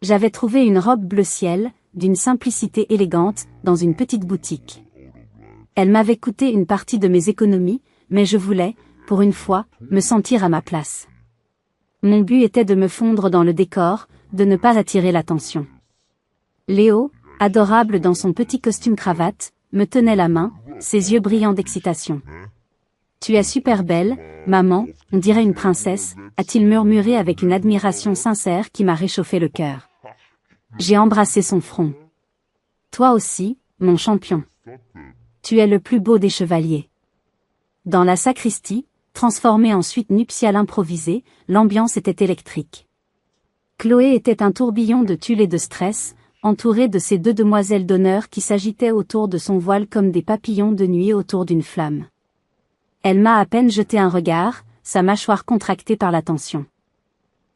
J'avais trouvé une robe bleu ciel, d'une simplicité élégante, dans une petite boutique. Elle m'avait coûté une partie de mes économies, mais je voulais, pour une fois, me sentir à ma place. Mon but était de me fondre dans le décor, de ne pas attirer l'attention. Léo, adorable dans son petit costume cravate, me tenait la main, ses yeux brillants d'excitation. « Tu es super belle, maman, on dirait une princesse », a-t-il murmuré avec une admiration sincère qui m'a réchauffé le cœur. J'ai embrassé son front. « Toi aussi, mon champion. Tu es le plus beau des chevaliers. » Dans la sacristie, transformée en suite nuptiale improvisée, l'ambiance était électrique. Chloé était un tourbillon de tulle et de stress, entourée de ces deux demoiselles d'honneur qui s'agitaient autour de son voile comme des papillons de nuit autour d'une flamme. Elle m'a à peine jeté un regard, sa mâchoire contractée par la tension.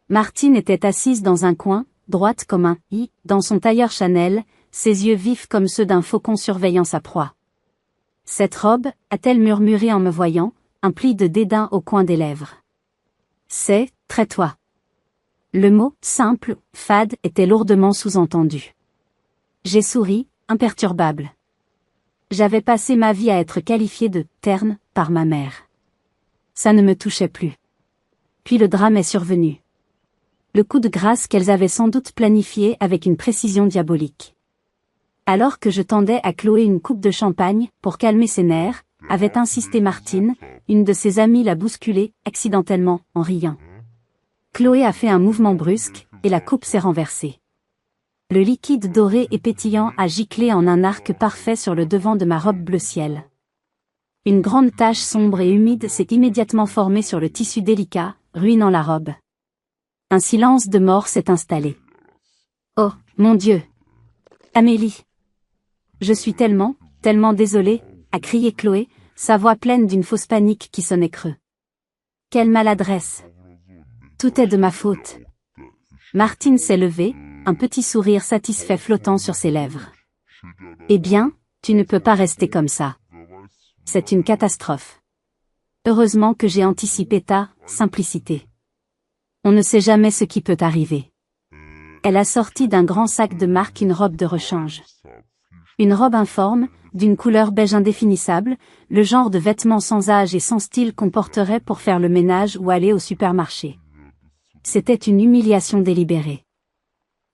Martine était assise dans un coin, droite comme un i, dans son tailleur Chanel, ses yeux vifs comme ceux d'un faucon surveillant sa proie. « Cette robe » a-t-elle murmuré en me voyant, un pli de dédain au coin des lèvres. « C'est, très-toi. » Le mot, simple, fade, était lourdement sous-entendu. J'ai souri, imperturbable. J'avais passé ma vie à être qualifiée de « terne » par ma mère. Ça ne me touchait plus. Puis le drame est survenu. Le coup de grâce qu'elles avaient sans doute planifié avec une précision diabolique. Alors que je tendais à Chloé une coupe de champagne, pour calmer ses nerfs, avait insisté Martine, une de ses amies l'a bousculée, accidentellement, en riant. Chloé a fait un mouvement brusque, et la coupe s'est renversée. Le liquide doré et pétillant a giclé en un arc parfait sur le devant de ma robe bleu ciel. Une grande tache sombre et humide s'est immédiatement formée sur le tissu délicat, ruinant la robe. Un silence de mort s'est installé. Oh, mon Dieu! Amélie! Je suis tellement désolée, a crié Chloé, sa voix pleine d'une fausse panique qui sonnait creux. Quelle maladresse! Tout est de ma faute. Martine s'est levée, un petit sourire satisfait flottant sur ses lèvres. Eh bien, tu ne peux pas rester comme ça. C'est une catastrophe. Heureusement que j'ai anticipé ta simplicité. On ne sait jamais ce qui peut arriver. Elle a sorti d'un grand sac de marque une robe de rechange. Une robe informe, d'une couleur beige indéfinissable, le genre de vêtements sans âge et sans style qu'on porterait pour faire le ménage ou aller au supermarché. C'était une humiliation délibérée.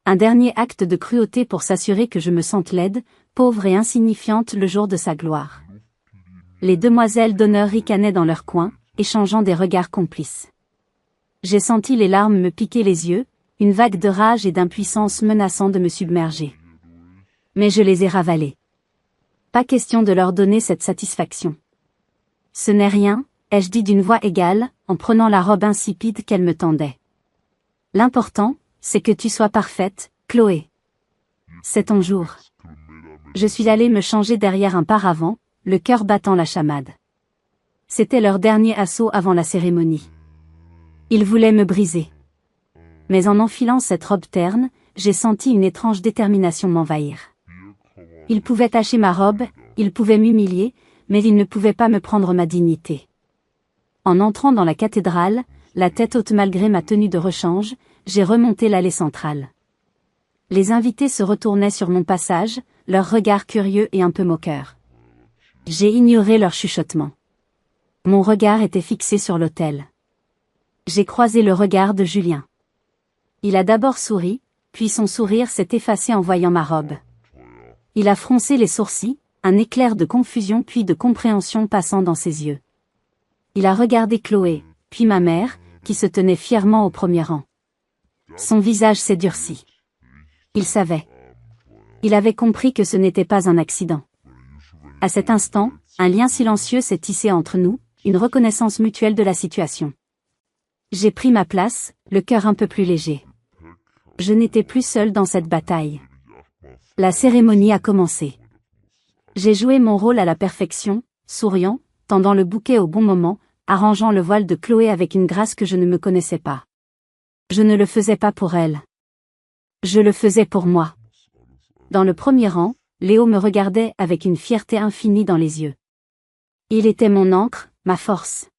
Un dernier acte de cruauté pour s'assurer que je me sente laide, pauvre et insignifiante le jour de sa gloire. Les demoiselles d'honneur ricanaient dans leur coin, échangeant des regards complices. J'ai senti les larmes me piquer les yeux, une vague de rage et d'impuissance menaçant de me submerger. Mais je les ai ravalées. Pas question de leur donner cette satisfaction. Ce n'est rien, ai-je dit d'une voix égale, en prenant la robe insipide qu'elle me tendait. L'important, c'est que tu sois parfaite, Chloé. C'est ton jour. Je suis allée me changer derrière un paravent, le cœur battant la chamade. C'était leur dernier assaut avant la cérémonie. Il voulait me briser. Mais en enfilant cette robe terne, j'ai senti une étrange détermination m'envahir. Il pouvait tacher ma robe, il pouvait m'humilier, mais il ne pouvait pas me prendre ma dignité. En entrant dans la cathédrale, la tête haute malgré ma tenue de rechange, j'ai remonté l'allée centrale. Les invités se retournaient sur mon passage, leurs regards curieux et un peu moqueurs. J'ai ignoré leur chuchotement. Mon regard était fixé sur l'autel. J'ai croisé le regard de Julien. Il a d'abord souri, puis son sourire s'est effacé en voyant ma robe. Il a froncé les sourcils, un éclair de confusion puis de compréhension passant dans ses yeux. Il a regardé Chloé, puis ma mère, qui se tenait fièrement au premier rang. Son visage s'est durci. Il savait. Il avait compris que ce n'était pas un accident. À cet instant, un lien silencieux s'est tissé entre nous, une reconnaissance mutuelle de la situation. J'ai pris ma place, le cœur un peu plus léger. Je n'étais plus seule dans cette bataille. La cérémonie a commencé. J'ai joué mon rôle à la perfection, souriant, tendant le bouquet au bon moment, arrangeant le voile de Chloé avec une grâce que je ne me connaissais pas. Je ne le faisais pas pour elle. Je le faisais pour moi. Dans le premier rang, Léo me regardait avec une fierté infinie dans les yeux. Il était mon ancre, ma force.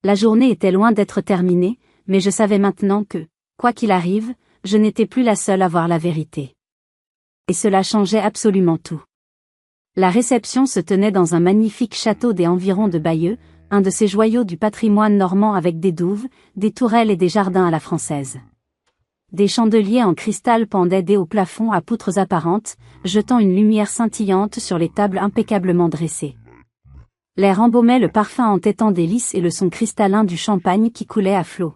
La journée était loin d'être terminée, mais je savais maintenant que, quoi qu'il arrive, je n'étais plus la seule à voir la vérité. Et cela changeait absolument tout. La réception se tenait dans un magnifique château des environs de Bayeux, un de ces joyaux du patrimoine normand avec des douves, des tourelles et des jardins à la française. Des chandeliers en cristal pendaient des hauts plafonds à poutres apparentes, jetant une lumière scintillante sur les tables impeccablement dressées. L'air embaumait le parfum entêtant des lys et le son cristallin du champagne qui coulait à flots.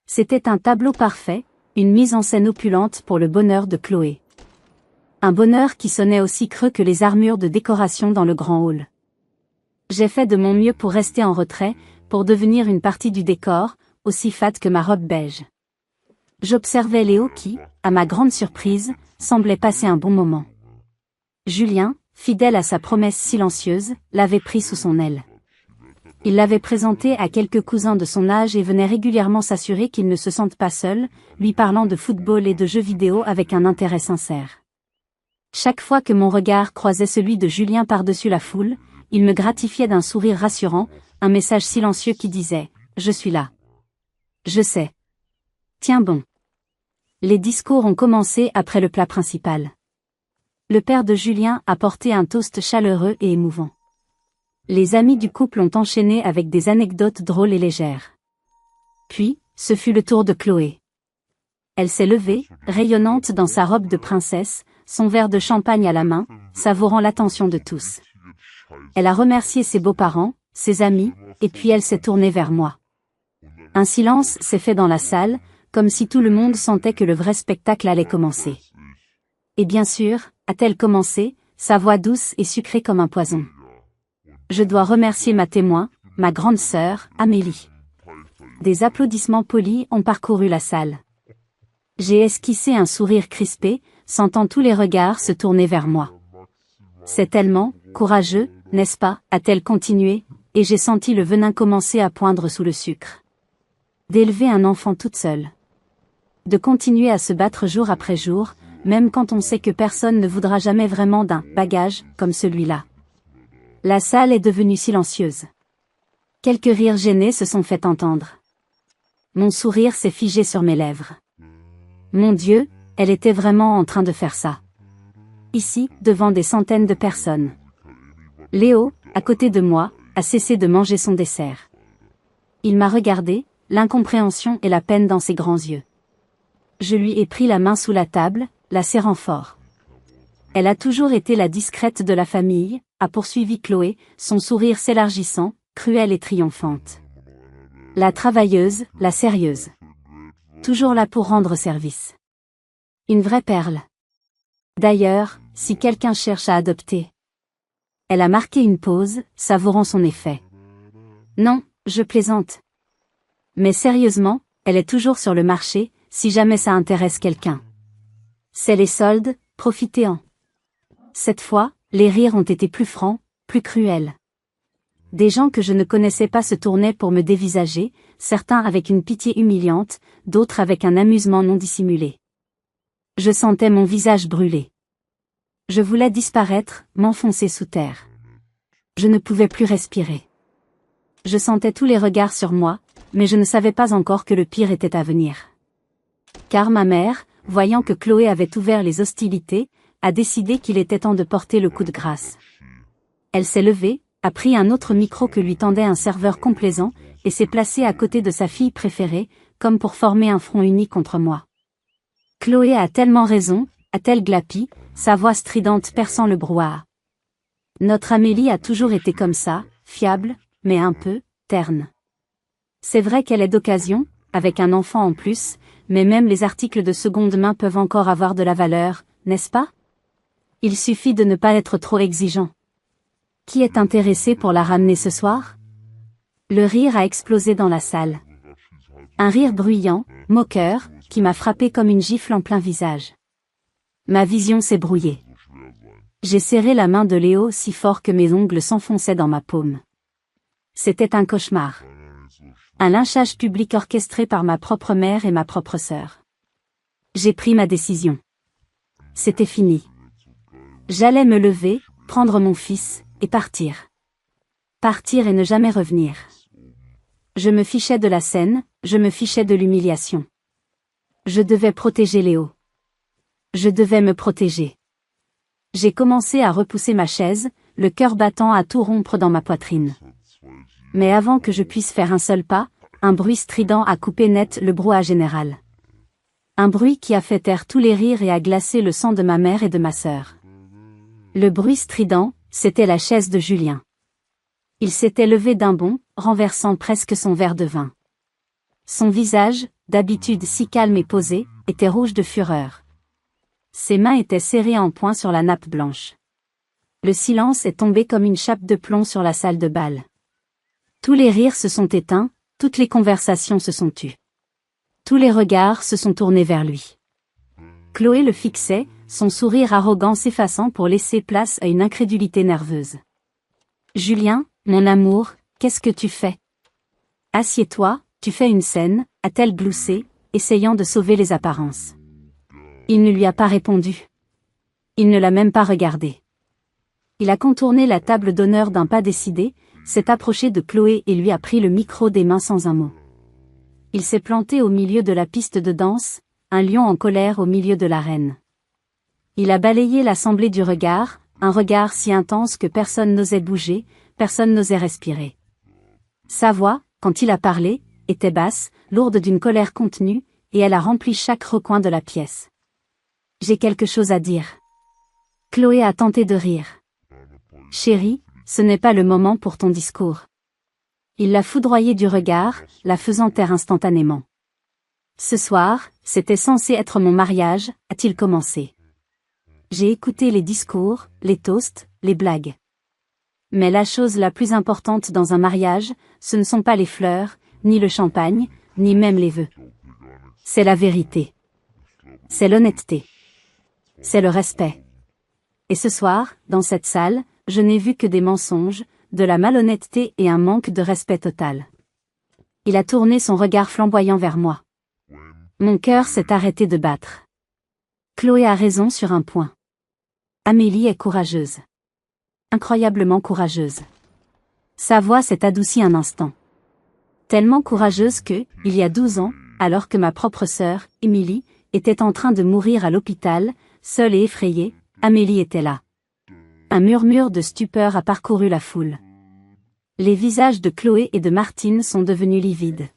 C'était un tableau parfait, une mise en scène opulente pour le bonheur de Chloé. Un bonheur qui sonnait aussi creux que les armures de décoration dans le grand hall. J'ai fait de mon mieux pour rester en retrait, pour devenir une partie du décor, aussi fade que ma robe beige. J'observais Léo qui, à ma grande surprise, semblait passer un bon moment. Julien, fidèle à sa promesse silencieuse, l'avait pris sous son aile. Il l'avait présenté à quelques cousins de son âge et venait régulièrement s'assurer qu'ils ne se sentent pas seuls, lui parlant de football et de jeux vidéo avec un intérêt sincère. Chaque fois que mon regard croisait celui de Julien par-dessus la foule, il me gratifiait d'un sourire rassurant, un message silencieux qui disait « Je suis là. Je sais. Tiens bon. » Les discours ont commencé après le plat principal. Le père de Julien a porté un toast chaleureux et émouvant. Les amis du couple ont enchaîné avec des anecdotes drôles et légères. Puis, ce fut le tour de Chloé. Elle s'est levée, rayonnante dans sa robe de princesse, son verre de champagne à la main, savourant l'attention de tous. Elle a remercié ses beaux-parents, ses amis, et puis elle s'est tournée vers moi. Un silence s'est fait dans la salle, comme si tout le monde sentait que le vrai spectacle allait commencer. Et bien sûr, a-t-elle commencé, sa voix douce et sucrée comme un poison. Je dois remercier ma témoin, ma grande sœur, Amélie. Des applaudissements polis ont parcouru la salle. J'ai esquissé un sourire crispé, sentant tous les regards se tourner vers moi. C'est tellement courageux, n'est-ce pas, a-t-elle continué, et j'ai senti le venin commencer à poindre sous le sucre. D'élever un enfant toute seule. De continuer à se battre jour après jour, même quand on sait que personne ne voudra jamais vraiment d'un bagage comme celui-là. La salle est devenue silencieuse. Quelques rires gênés se sont fait entendre. Mon sourire s'est figé sur mes lèvres. Mon Dieu, elle était vraiment en train de faire ça. Ici, devant des centaines de personnes. Léo, à côté de moi, a cessé de manger son dessert. Il m'a regardé, l'incompréhension et la peine dans ses grands yeux. Je lui ai pris la main sous la table, la serrant fort. Elle a toujours été la discrète de la famille, a poursuivi Chloé, son sourire s'élargissant, cruelle et triomphante. La travailleuse, la sérieuse. Toujours là pour rendre service. Une vraie perle. D'ailleurs, si quelqu'un cherche à adopter. Elle a marqué une pause, savourant son effet. Non, je plaisante. Mais sérieusement, elle est toujours sur le marché, si jamais ça intéresse quelqu'un. C'est les soldes, profitez-en. Cette fois, les rires ont été plus francs, plus cruels. Des gens que je ne connaissais pas se tournaient pour me dévisager, certains avec une pitié humiliante, d'autres avec un amusement non dissimulé. Je sentais mon visage brûler. Je voulais disparaître, m'enfoncer sous terre. Je ne pouvais plus respirer. Je sentais tous les regards sur moi, mais je ne savais pas encore que le pire était à venir. Car ma mère, voyant que Chloé avait ouvert les hostilités, a décidé qu'il était temps de porter le coup de grâce. Elle s'est levée, a pris un autre micro que lui tendait un serveur complaisant, et s'est placée à côté de sa fille préférée, comme pour former un front uni contre moi. Chloé a tellement raison, a-t-elle glapi, sa voix stridente perçant le brouhaha. Notre Amélie a toujours été comme ça, fiable, mais un peu terne. C'est vrai qu'elle est d'occasion, avec un enfant en plus, mais même les articles de seconde main peuvent encore avoir de la valeur, n'est-ce pas? Il suffit de ne pas être trop exigeant. Qui est intéressé pour la ramener ce soir? Le rire a explosé dans la salle. Un rire bruyant, moqueur, qui m'a frappé comme une gifle en plein visage. Ma vision s'est brouillée. J'ai serré la main de Léo si fort que mes ongles s'enfonçaient dans ma paume. C'était un cauchemar. Un lynchage public orchestré par ma propre mère et ma propre sœur. J'ai pris ma décision. C'était fini. J'allais me lever, prendre mon fils, et partir. Partir et ne jamais revenir. Je me fichais de la scène, je me fichais de l'humiliation. Je devais protéger Léo. Je devais me protéger. J'ai commencé à repousser ma chaise, le cœur battant à tout rompre dans ma poitrine. Mais avant que je puisse faire un seul pas, un bruit strident a coupé net le brouhaha général. Un bruit qui a fait taire tous les rires et a glacé le sang de ma mère et de ma sœur. Le bruit strident, c'était la chaise de Julien. Il s'était levé d'un bond, renversant presque son verre de vin. Son visage, d'habitude si calme et posé, était rouge de fureur. Ses mains étaient serrées en poing sur la nappe blanche. Le silence est tombé comme une chape de plomb sur la salle de bal. Tous les rires se sont éteints, toutes les conversations se sont tues. Tous les regards se sont tournés vers lui. Chloé le fixait, son sourire arrogant s'effaçant pour laisser place à une incrédulité nerveuse. « Julien, mon amour, qu'est-ce que tu fais? Assieds-toi, tu fais une scène, a-t-elle gloussé, essayant de sauver les apparences. Il ne lui a pas répondu. Il ne l'a même pas regardé. Il a contourné la table d'honneur d'un pas décidé, s'est approché de Chloé et lui a pris le micro des mains sans un mot. Il s'est planté au milieu de la piste de danse, un lion en colère au milieu de l'arène. Il a balayé l'assemblée du regard, un regard si intense que personne n'osait bouger, personne n'osait respirer. Sa voix, quand il a parlé, était basse, lourde d'une colère contenue, et elle a rempli chaque recoin de la pièce. J'ai quelque chose à dire. Chloé a tenté de rire. Chérie, ce n'est pas le moment pour ton discours. Il l'a foudroyée du regard, la faisant taire instantanément. Ce soir, c'était censé être mon mariage, a-t-il commencé. J'ai écouté les discours, les toasts, les blagues. Mais la chose la plus importante dans un mariage, ce ne sont pas les fleurs, ni le champagne, ni même les vœux. C'est la vérité. C'est l'honnêteté. C'est le respect. Et ce soir, dans cette salle, je n'ai vu que des mensonges, de la malhonnêteté et un manque de respect total. Il a tourné son regard flamboyant vers moi. Mon cœur s'est arrêté de battre. Chloé a raison sur un point. Amélie est courageuse. Incroyablement courageuse. Sa voix s'est adoucie un instant. Tellement courageuse que, il y a 12 ans, alors que ma propre sœur, Émilie, était en train de mourir à l'hôpital, seule et effrayée, Amélie était là. Un murmure de stupeur a parcouru la foule. Les visages de Chloé et de Martine sont devenus livides.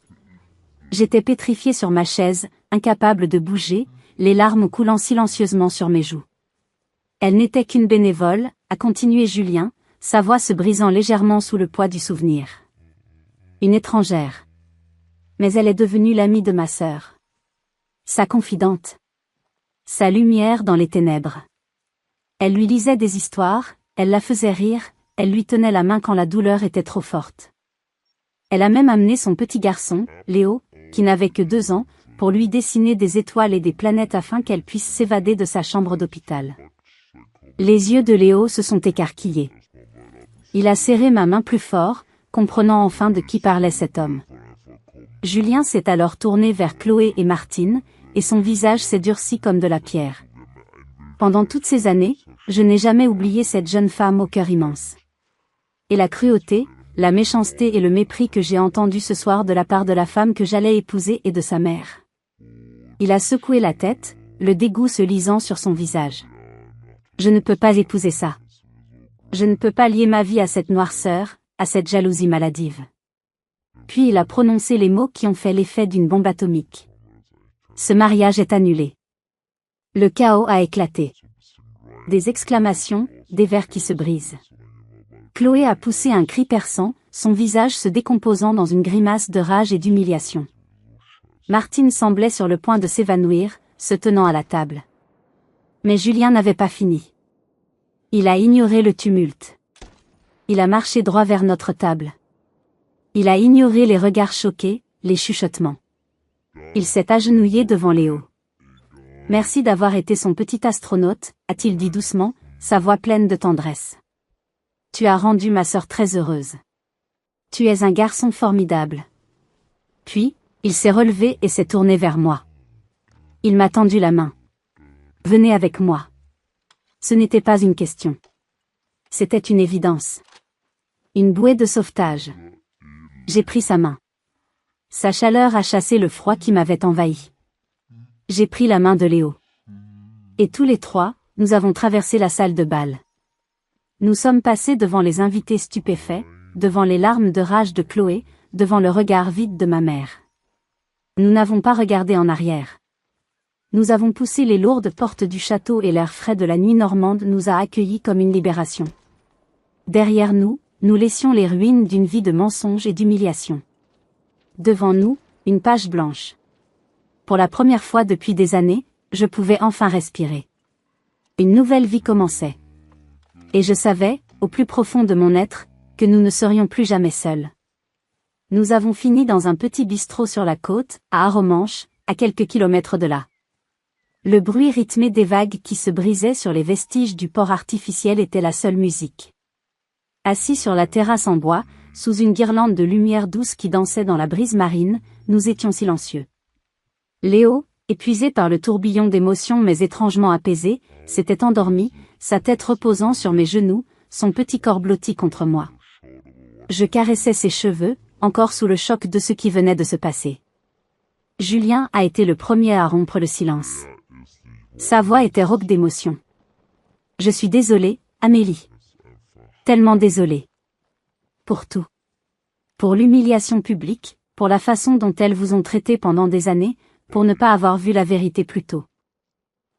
J'étais pétrifiée sur ma chaise, incapable de bouger, les larmes coulant silencieusement sur mes joues. Elle n'était qu'une bénévole, a continué Julien, sa voix se brisant légèrement sous le poids du souvenir. Une étrangère. Mais elle est devenue l'amie de ma sœur. Sa confidente. Sa lumière dans les ténèbres. Elle lui lisait des histoires, elle la faisait rire, elle lui tenait la main quand la douleur était trop forte. Elle a même amené son petit garçon, Léo, qui n'avait que 2 ans, pour lui dessiner des étoiles et des planètes afin qu'elle puisse s'évader de sa chambre d'hôpital. Les yeux de Léo se sont écarquillés. Il a serré ma main plus fort, comprenant enfin de qui parlait cet homme. Julien s'est alors tourné vers Chloé et Martine, et son visage s'est durci comme de la pierre. Pendant toutes ces années, je n'ai jamais oublié cette jeune femme au cœur immense. Et la cruauté, la méchanceté et le mépris que j'ai entendu ce soir de la part de la femme que j'allais épouser et de sa mère. Il a secoué la tête, le dégoût se lisant sur son visage. Je ne peux pas épouser ça. Je ne peux pas lier ma vie à cette noirceur, à cette jalousie maladive. Puis il a prononcé les mots qui ont fait l'effet d'une bombe atomique. Ce mariage est annulé. Le chaos a éclaté. Des exclamations, des verres qui se brisent. Chloé a poussé un cri perçant, son visage se décomposant dans une grimace de rage et d'humiliation. Martine semblait sur le point de s'évanouir, se tenant à la table. Mais Julien n'avait pas fini. Il a ignoré le tumulte. Il a marché droit vers notre table. Il a ignoré les regards choqués, les chuchotements. Il s'est agenouillé devant Léo. « Merci d'avoir été son petit astronaute », a-t-il dit doucement, sa voix pleine de tendresse. « Tu as rendu ma sœur très heureuse. Tu es un garçon formidable. » Puis, il s'est relevé et s'est tourné vers moi. Il m'a tendu la main. « Venez avec moi. » Ce n'était pas une question. C'était une évidence. Une bouée de sauvetage. J'ai pris sa main. Sa chaleur a chassé le froid qui m'avait envahi. J'ai pris la main de Léo. Et tous les trois, nous avons traversé la salle de bal. Nous sommes passés devant les invités stupéfaits, devant les larmes de rage de Chloé, devant le regard vide de ma mère. Nous n'avons pas regardé en arrière. Nous avons poussé les lourdes portes du château et l'air frais de la nuit normande nous a accueillis comme une libération. Derrière nous, nous laissions les ruines d'une vie de mensonges et d'humiliation. Devant nous, une page blanche. Pour la première fois depuis des années, je pouvais enfin respirer. Une nouvelle vie commençait. Et je savais, au plus profond de mon être, que nous ne serions plus jamais seuls. Nous avons fini dans un petit bistrot sur la côte, à Arromanches, à quelques kilomètres de là. Le bruit rythmé des vagues qui se brisaient sur les vestiges du port artificiel était la seule musique. Assis sur la terrasse en bois, sous une guirlande de lumière douce qui dansait dans la brise marine, nous étions silencieux. Léo, épuisé par le tourbillon d'émotions mais étrangement apaisé, s'était endormi, sa tête reposant sur mes genoux, son petit corps blotti contre moi. Je caressais ses cheveux, encore sous le choc de ce qui venait de se passer. Julien a été le premier à rompre le silence. Sa voix était rauque d'émotion. « Je suis désolée, Amélie. Tellement désolée. Pour tout. Pour l'humiliation publique, pour la façon dont elles vous ont traité pendant des années, pour ne pas avoir vu la vérité plus tôt.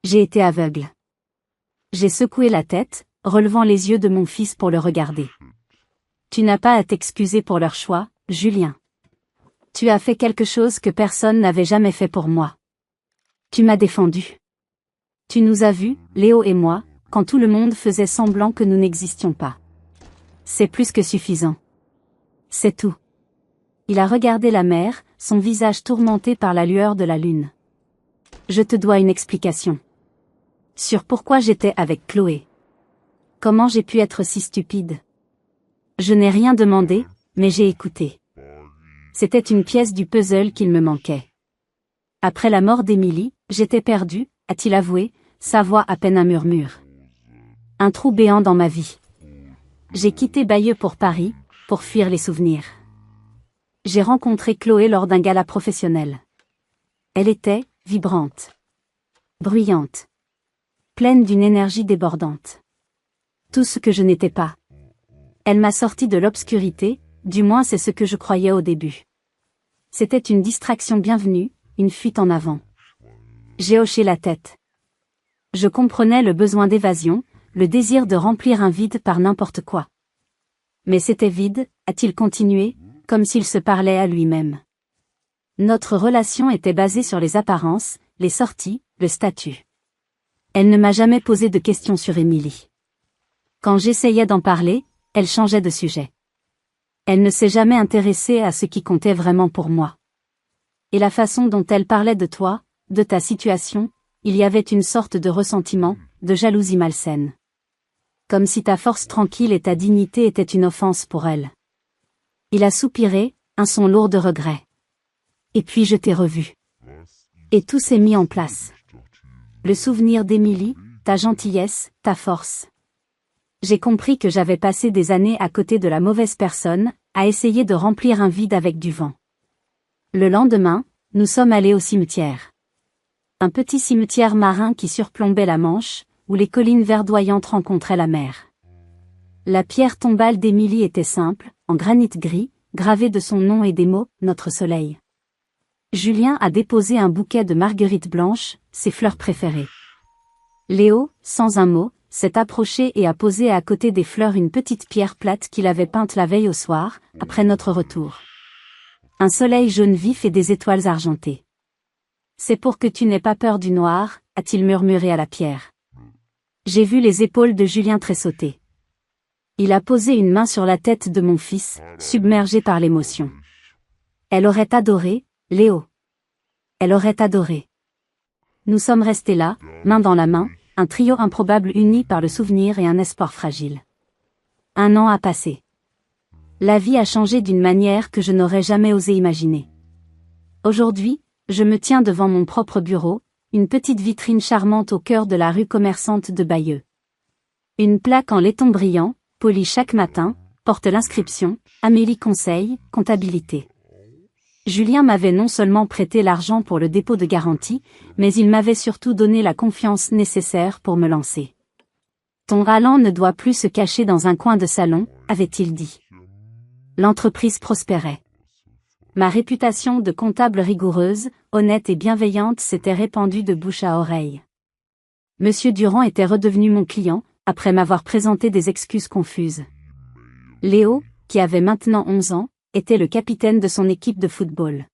J'ai été aveugle. » J'ai secoué la tête, relevant les yeux de mon fils pour le regarder. « Tu n'as pas à t'excuser pour leur choix, Julien. Tu as fait quelque chose que personne n'avait jamais fait pour moi. Tu m'as défendu. Tu nous as vus, Léo et moi, quand tout le monde faisait semblant que nous n'existions pas. C'est plus que suffisant. C'est tout. » Il a regardé la mer, son visage tourmenté par la lueur de la lune. « Je te dois une explication. Sur pourquoi j'étais avec Chloé. Comment j'ai pu être si stupide. Je n'ai rien demandé, mais j'ai écouté. C'était une pièce du puzzle qu'il me manquait. Après la mort d'Émilie, j'étais perdu, a-t-il avoué, sa voix à peine un murmure. Un trou béant dans ma vie. J'ai quitté Bayeux pour Paris, pour fuir les souvenirs. J'ai rencontré Chloé lors d'un gala professionnel. Elle était vibrante, bruyante, pleine d'une énergie débordante. Tout ce que je n'étais pas. Elle m'a sorti de l'obscurité, du moins c'est ce que je croyais au début. C'était une distraction bienvenue, une fuite en avant. J'ai hoché la tête. Je comprenais le besoin d'évasion, le désir de remplir un vide par n'importe quoi. Mais c'était vide, a-t-il continué, comme s'il se parlait à lui-même. Notre relation était basée sur les apparences, les sorties, le statut. Elle ne m'a jamais posé de questions sur Émilie. Quand j'essayais d'en parler, elle changeait de sujet. Elle ne s'est jamais intéressée à ce qui comptait vraiment pour moi. Et la façon dont elle parlait de toi, de ta situation, il y avait une sorte de ressentiment, de jalousie malsaine. Comme si ta force tranquille et ta dignité étaient une offense pour elle. Il a soupiré, un son lourd de regret. Et puis je t'ai revu. Et tout s'est mis en place. Le souvenir d'Émilie, ta gentillesse, ta force. J'ai compris que j'avais passé des années à côté de la mauvaise personne, à essayer de remplir un vide avec du vent. Le lendemain, nous sommes allés au cimetière. Un petit cimetière marin qui surplombait la Manche, où les collines verdoyantes rencontraient la mer. La pierre tombale d'Émilie était simple, en granit gris, gravée de son nom et des mots « Notre soleil ». Julien a déposé un bouquet de marguerites blanches, ses fleurs préférées. Léo, sans un mot, s'est approché et a posé à côté des fleurs une petite pierre plate qu'il avait peinte la veille au soir, après notre retour. Un soleil jaune vif et des étoiles argentées. « C'est pour que tu n'aies pas peur du noir », a-t-il murmuré à la pierre. J'ai vu les épaules de Julien tressauter. Il a posé une main sur la tête de mon fils, submergé par l'émotion. Elle aurait adoré, Léo. Elle aurait adoré. Nous sommes restés là, main dans la main, un trio improbable uni par le souvenir et un espoir fragile. 1 an a passé. La vie a changé d'une manière que je n'aurais jamais osé imaginer. Aujourd'hui, je me tiens devant mon propre bureau, une petite vitrine charmante au cœur de la rue commerçante de Bayeux. Une plaque en laiton brillant, polie chaque matin, porte l'inscription « Amélie Conseil, comptabilité ». Julien m'avait non seulement prêté l'argent pour le dépôt de garantie, mais il m'avait surtout donné la confiance nécessaire pour me lancer. « Ton ralent ne doit plus se cacher dans un coin de salon », avait-il dit. L'entreprise prospérait. Ma réputation de comptable rigoureuse, honnête et bienveillante s'était répandue de bouche à oreille. Monsieur Durand était redevenu mon client, après m'avoir présenté des excuses confuses. Léo, qui avait maintenant 11 ans, était le capitaine de son équipe de football.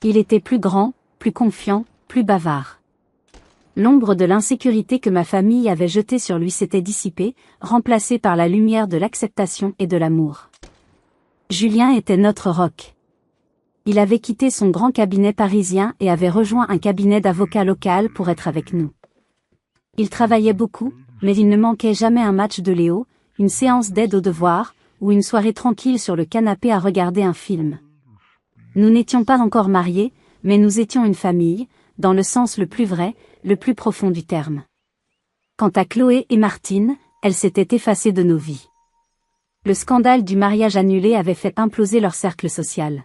Il était plus grand, plus confiant, plus bavard. L'ombre de l'insécurité que ma famille avait jetée sur lui s'était dissipée, remplacée par la lumière de l'acceptation et de l'amour. Julien était notre roc. Il avait quitté son grand cabinet parisien et avait rejoint un cabinet d'avocats local pour être avec nous. Il travaillait beaucoup, mais il ne manquait jamais un match de Léo, une séance d'aide aux devoirs, ou une soirée tranquille sur le canapé à regarder un film. Nous n'étions pas encore mariés, mais nous étions une famille, dans le sens le plus vrai, le plus profond du terme. Quant à Chloé et Martine, elles s'étaient effacées de nos vies. Le scandale du mariage annulé avait fait imploser leur cercle social.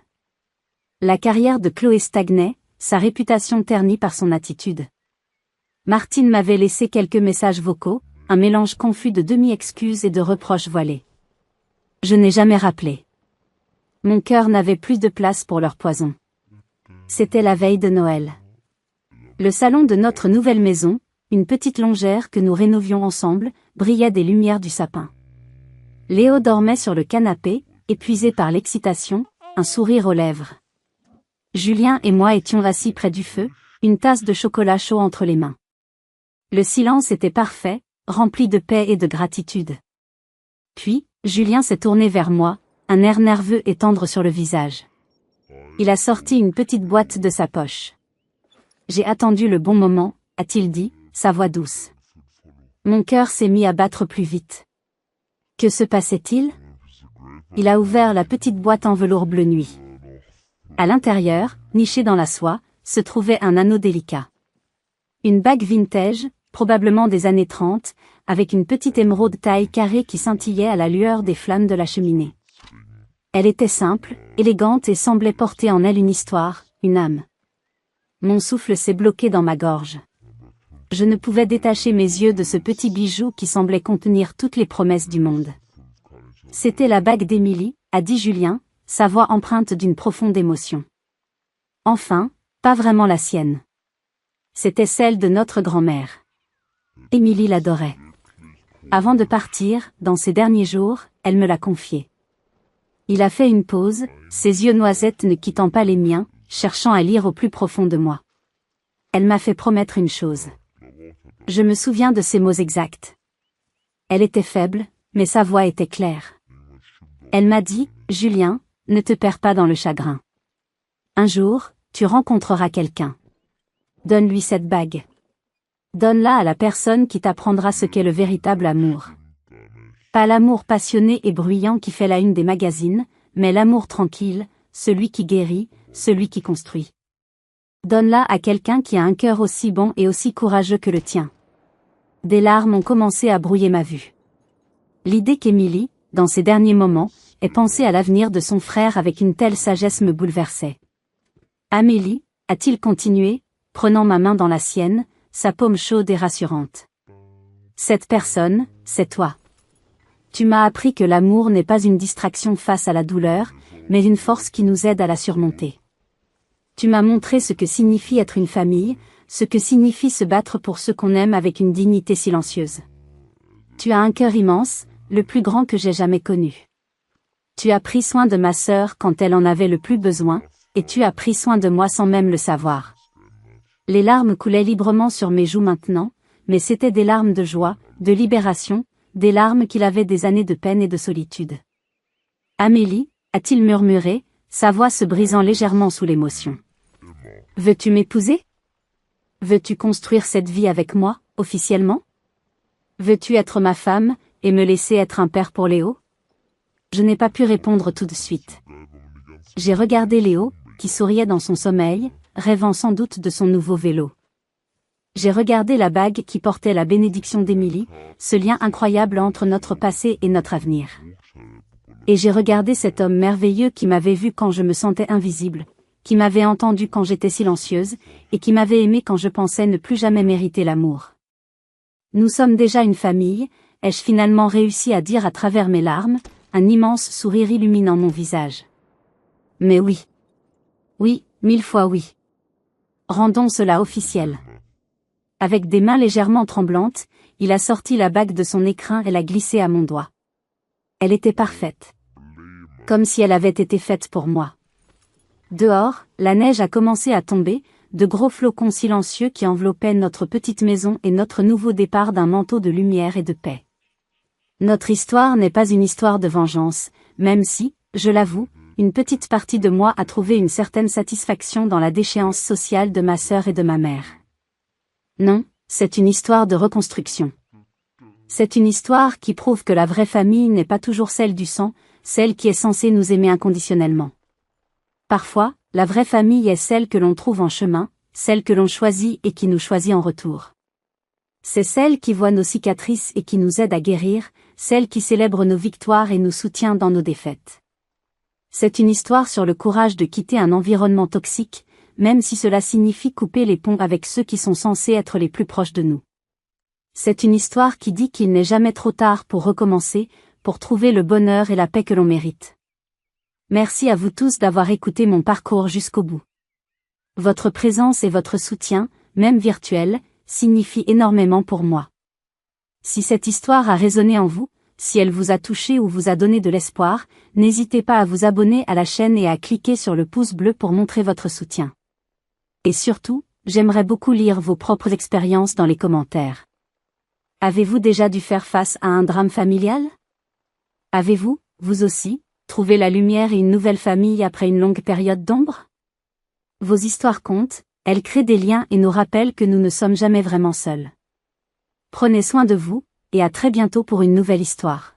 La carrière de Chloé stagnait, sa réputation ternie par son attitude. Martine m'avait laissé quelques messages vocaux, un mélange confus de demi-excuses et de reproches voilés. Je n'ai jamais rappelé. Mon cœur n'avait plus de place pour leur poison. C'était la veille de Noël. Le salon de notre nouvelle maison, une petite longère que nous rénovions ensemble, brillait des lumières du sapin. Léo dormait sur le canapé, épuisé par l'excitation, un sourire aux lèvres. Julien et moi étions assis près du feu, une tasse de chocolat chaud entre les mains. Le silence était parfait, rempli de paix et de gratitude. Puis, Julien s'est tourné vers moi, un air nerveux et tendre sur le visage. Il a sorti une petite boîte de sa poche. J'ai attendu le bon moment, a-t-il dit, sa voix douce. Mon cœur s'est mis à battre plus vite. Que se passait-il? Il a ouvert la petite boîte en velours bleu nuit. À l'intérieur, niché dans la soie, se trouvait un anneau délicat. Une bague vintage, probablement des années 30, avec une petite émeraude taille carrée qui scintillait à la lueur des flammes de la cheminée. Elle était simple, élégante et semblait porter en elle une histoire, une âme. Mon souffle s'est bloqué dans ma gorge. Je ne pouvais détacher mes yeux de ce petit bijou qui semblait contenir toutes les promesses du monde. C'était la bague d'Émilie, a dit Julien, sa voix empreinte d'une profonde émotion. Enfin, pas vraiment la sienne. C'était celle de notre grand-mère. Émilie l'adorait. Avant de partir, dans ces derniers jours, elle me l'a confié. Il a fait une pause, ses yeux noisettes ne quittant pas les miens, cherchant à lire au plus profond de moi. Elle m'a fait promettre une chose. Je me souviens de ses mots exacts. Elle était faible, mais sa voix était claire. Elle m'a dit, Julien, ne te perds pas dans le chagrin. Un jour, tu rencontreras quelqu'un. Donne-lui cette bague. Donne-la à la personne qui t'apprendra ce qu'est le véritable amour. Pas l'amour passionné et bruyant qui fait la une des magazines, mais l'amour tranquille, celui qui guérit, celui qui construit. Donne-la à quelqu'un qui a un cœur aussi bon et aussi courageux que le tien. Des larmes ont commencé à brouiller ma vue. L'idée qu'Émilie, dans ses derniers moments, ait pensé à l'avenir de son frère avec une telle sagesse me bouleversait. Amélie, a-t-il continué, prenant ma main dans la sienne, sa paume chaude et rassurante. Cette personne, c'est toi. Tu m'as appris que l'amour n'est pas une distraction face à la douleur, mais une force qui nous aide à la surmonter. Tu m'as montré ce que signifie être une famille, ce que signifie se battre pour ceux qu'on aime avec une dignité silencieuse. Tu as un cœur immense, le plus grand que j'ai jamais connu. Tu as pris soin de ma sœur quand elle en avait le plus besoin, et tu as pris soin de moi sans même le savoir. Les larmes coulaient librement sur mes joues maintenant, mais c'étaient des larmes de joie, de libération, des larmes qu'il avait des années de peine et de solitude. Amélie, a-t-il murmuré, sa voix se brisant légèrement sous l'émotion. Veux-tu m'épouser? Veux-tu construire cette vie avec moi, officiellement? Veux-tu être ma femme, et me laisser être un père pour Léo? Je n'ai pas pu répondre tout de suite. J'ai regardé Léo, qui souriait dans son sommeil, rêvant sans doute de son nouveau vélo. J'ai regardé la bague qui portait la bénédiction d'Émilie, ce lien incroyable entre notre passé et notre avenir. Et j'ai regardé cet homme merveilleux qui m'avait vu quand je me sentais invisible, qui m'avait entendu quand j'étais silencieuse, et qui m'avait aimé quand je pensais ne plus jamais mériter l'amour. Nous sommes déjà une famille, ai-je finalement réussi à dire à travers mes larmes, un immense sourire illuminant mon visage. Mais oui. Oui, 1000 fois oui. Rendons cela officiel. Avec des mains légèrement tremblantes, il a sorti la bague de son écrin et l'a glissée à mon doigt. Elle était parfaite. Comme si elle avait été faite pour moi. Dehors, la neige a commencé à tomber, de gros flocons silencieux qui enveloppaient notre petite maison et notre nouveau départ d'un manteau de lumière et de paix. Notre histoire n'est pas une histoire de vengeance, même si, je l'avoue, une petite partie de moi a trouvé une certaine satisfaction dans la déchéance sociale de ma sœur et de ma mère. Non, c'est une histoire de reconstruction. C'est une histoire qui prouve que la vraie famille n'est pas toujours celle du sang, celle qui est censée nous aimer inconditionnellement. Parfois, la vraie famille est celle que l'on trouve en chemin, celle que l'on choisit et qui nous choisit en retour. C'est celle qui voit nos cicatrices et qui nous aide à guérir, celle qui célèbre nos victoires et nous soutient dans nos défaites. C'est une histoire sur le courage de quitter un environnement toxique, même si cela signifie couper les ponts avec ceux qui sont censés être les plus proches de nous. C'est une histoire qui dit qu'il n'est jamais trop tard pour recommencer, pour trouver le bonheur et la paix que l'on mérite. Merci à vous tous d'avoir écouté mon parcours jusqu'au bout. Votre présence et votre soutien, même virtuel, signifient énormément pour moi. Si cette histoire a résonné en vous, si elle vous a touché ou vous a donné de l'espoir, n'hésitez pas à vous abonner à la chaîne et à cliquer sur le pouce bleu pour montrer votre soutien. Et surtout, j'aimerais beaucoup lire vos propres expériences dans les commentaires. Avez-vous déjà dû faire face à un drame familial? Avez-vous, vous aussi, trouvé la lumière et une nouvelle famille après une longue période d'ombre? Vos histoires comptent, elles créent des liens et nous rappellent que nous ne sommes jamais vraiment seuls. Prenez soin de vous, et à très bientôt pour une nouvelle histoire.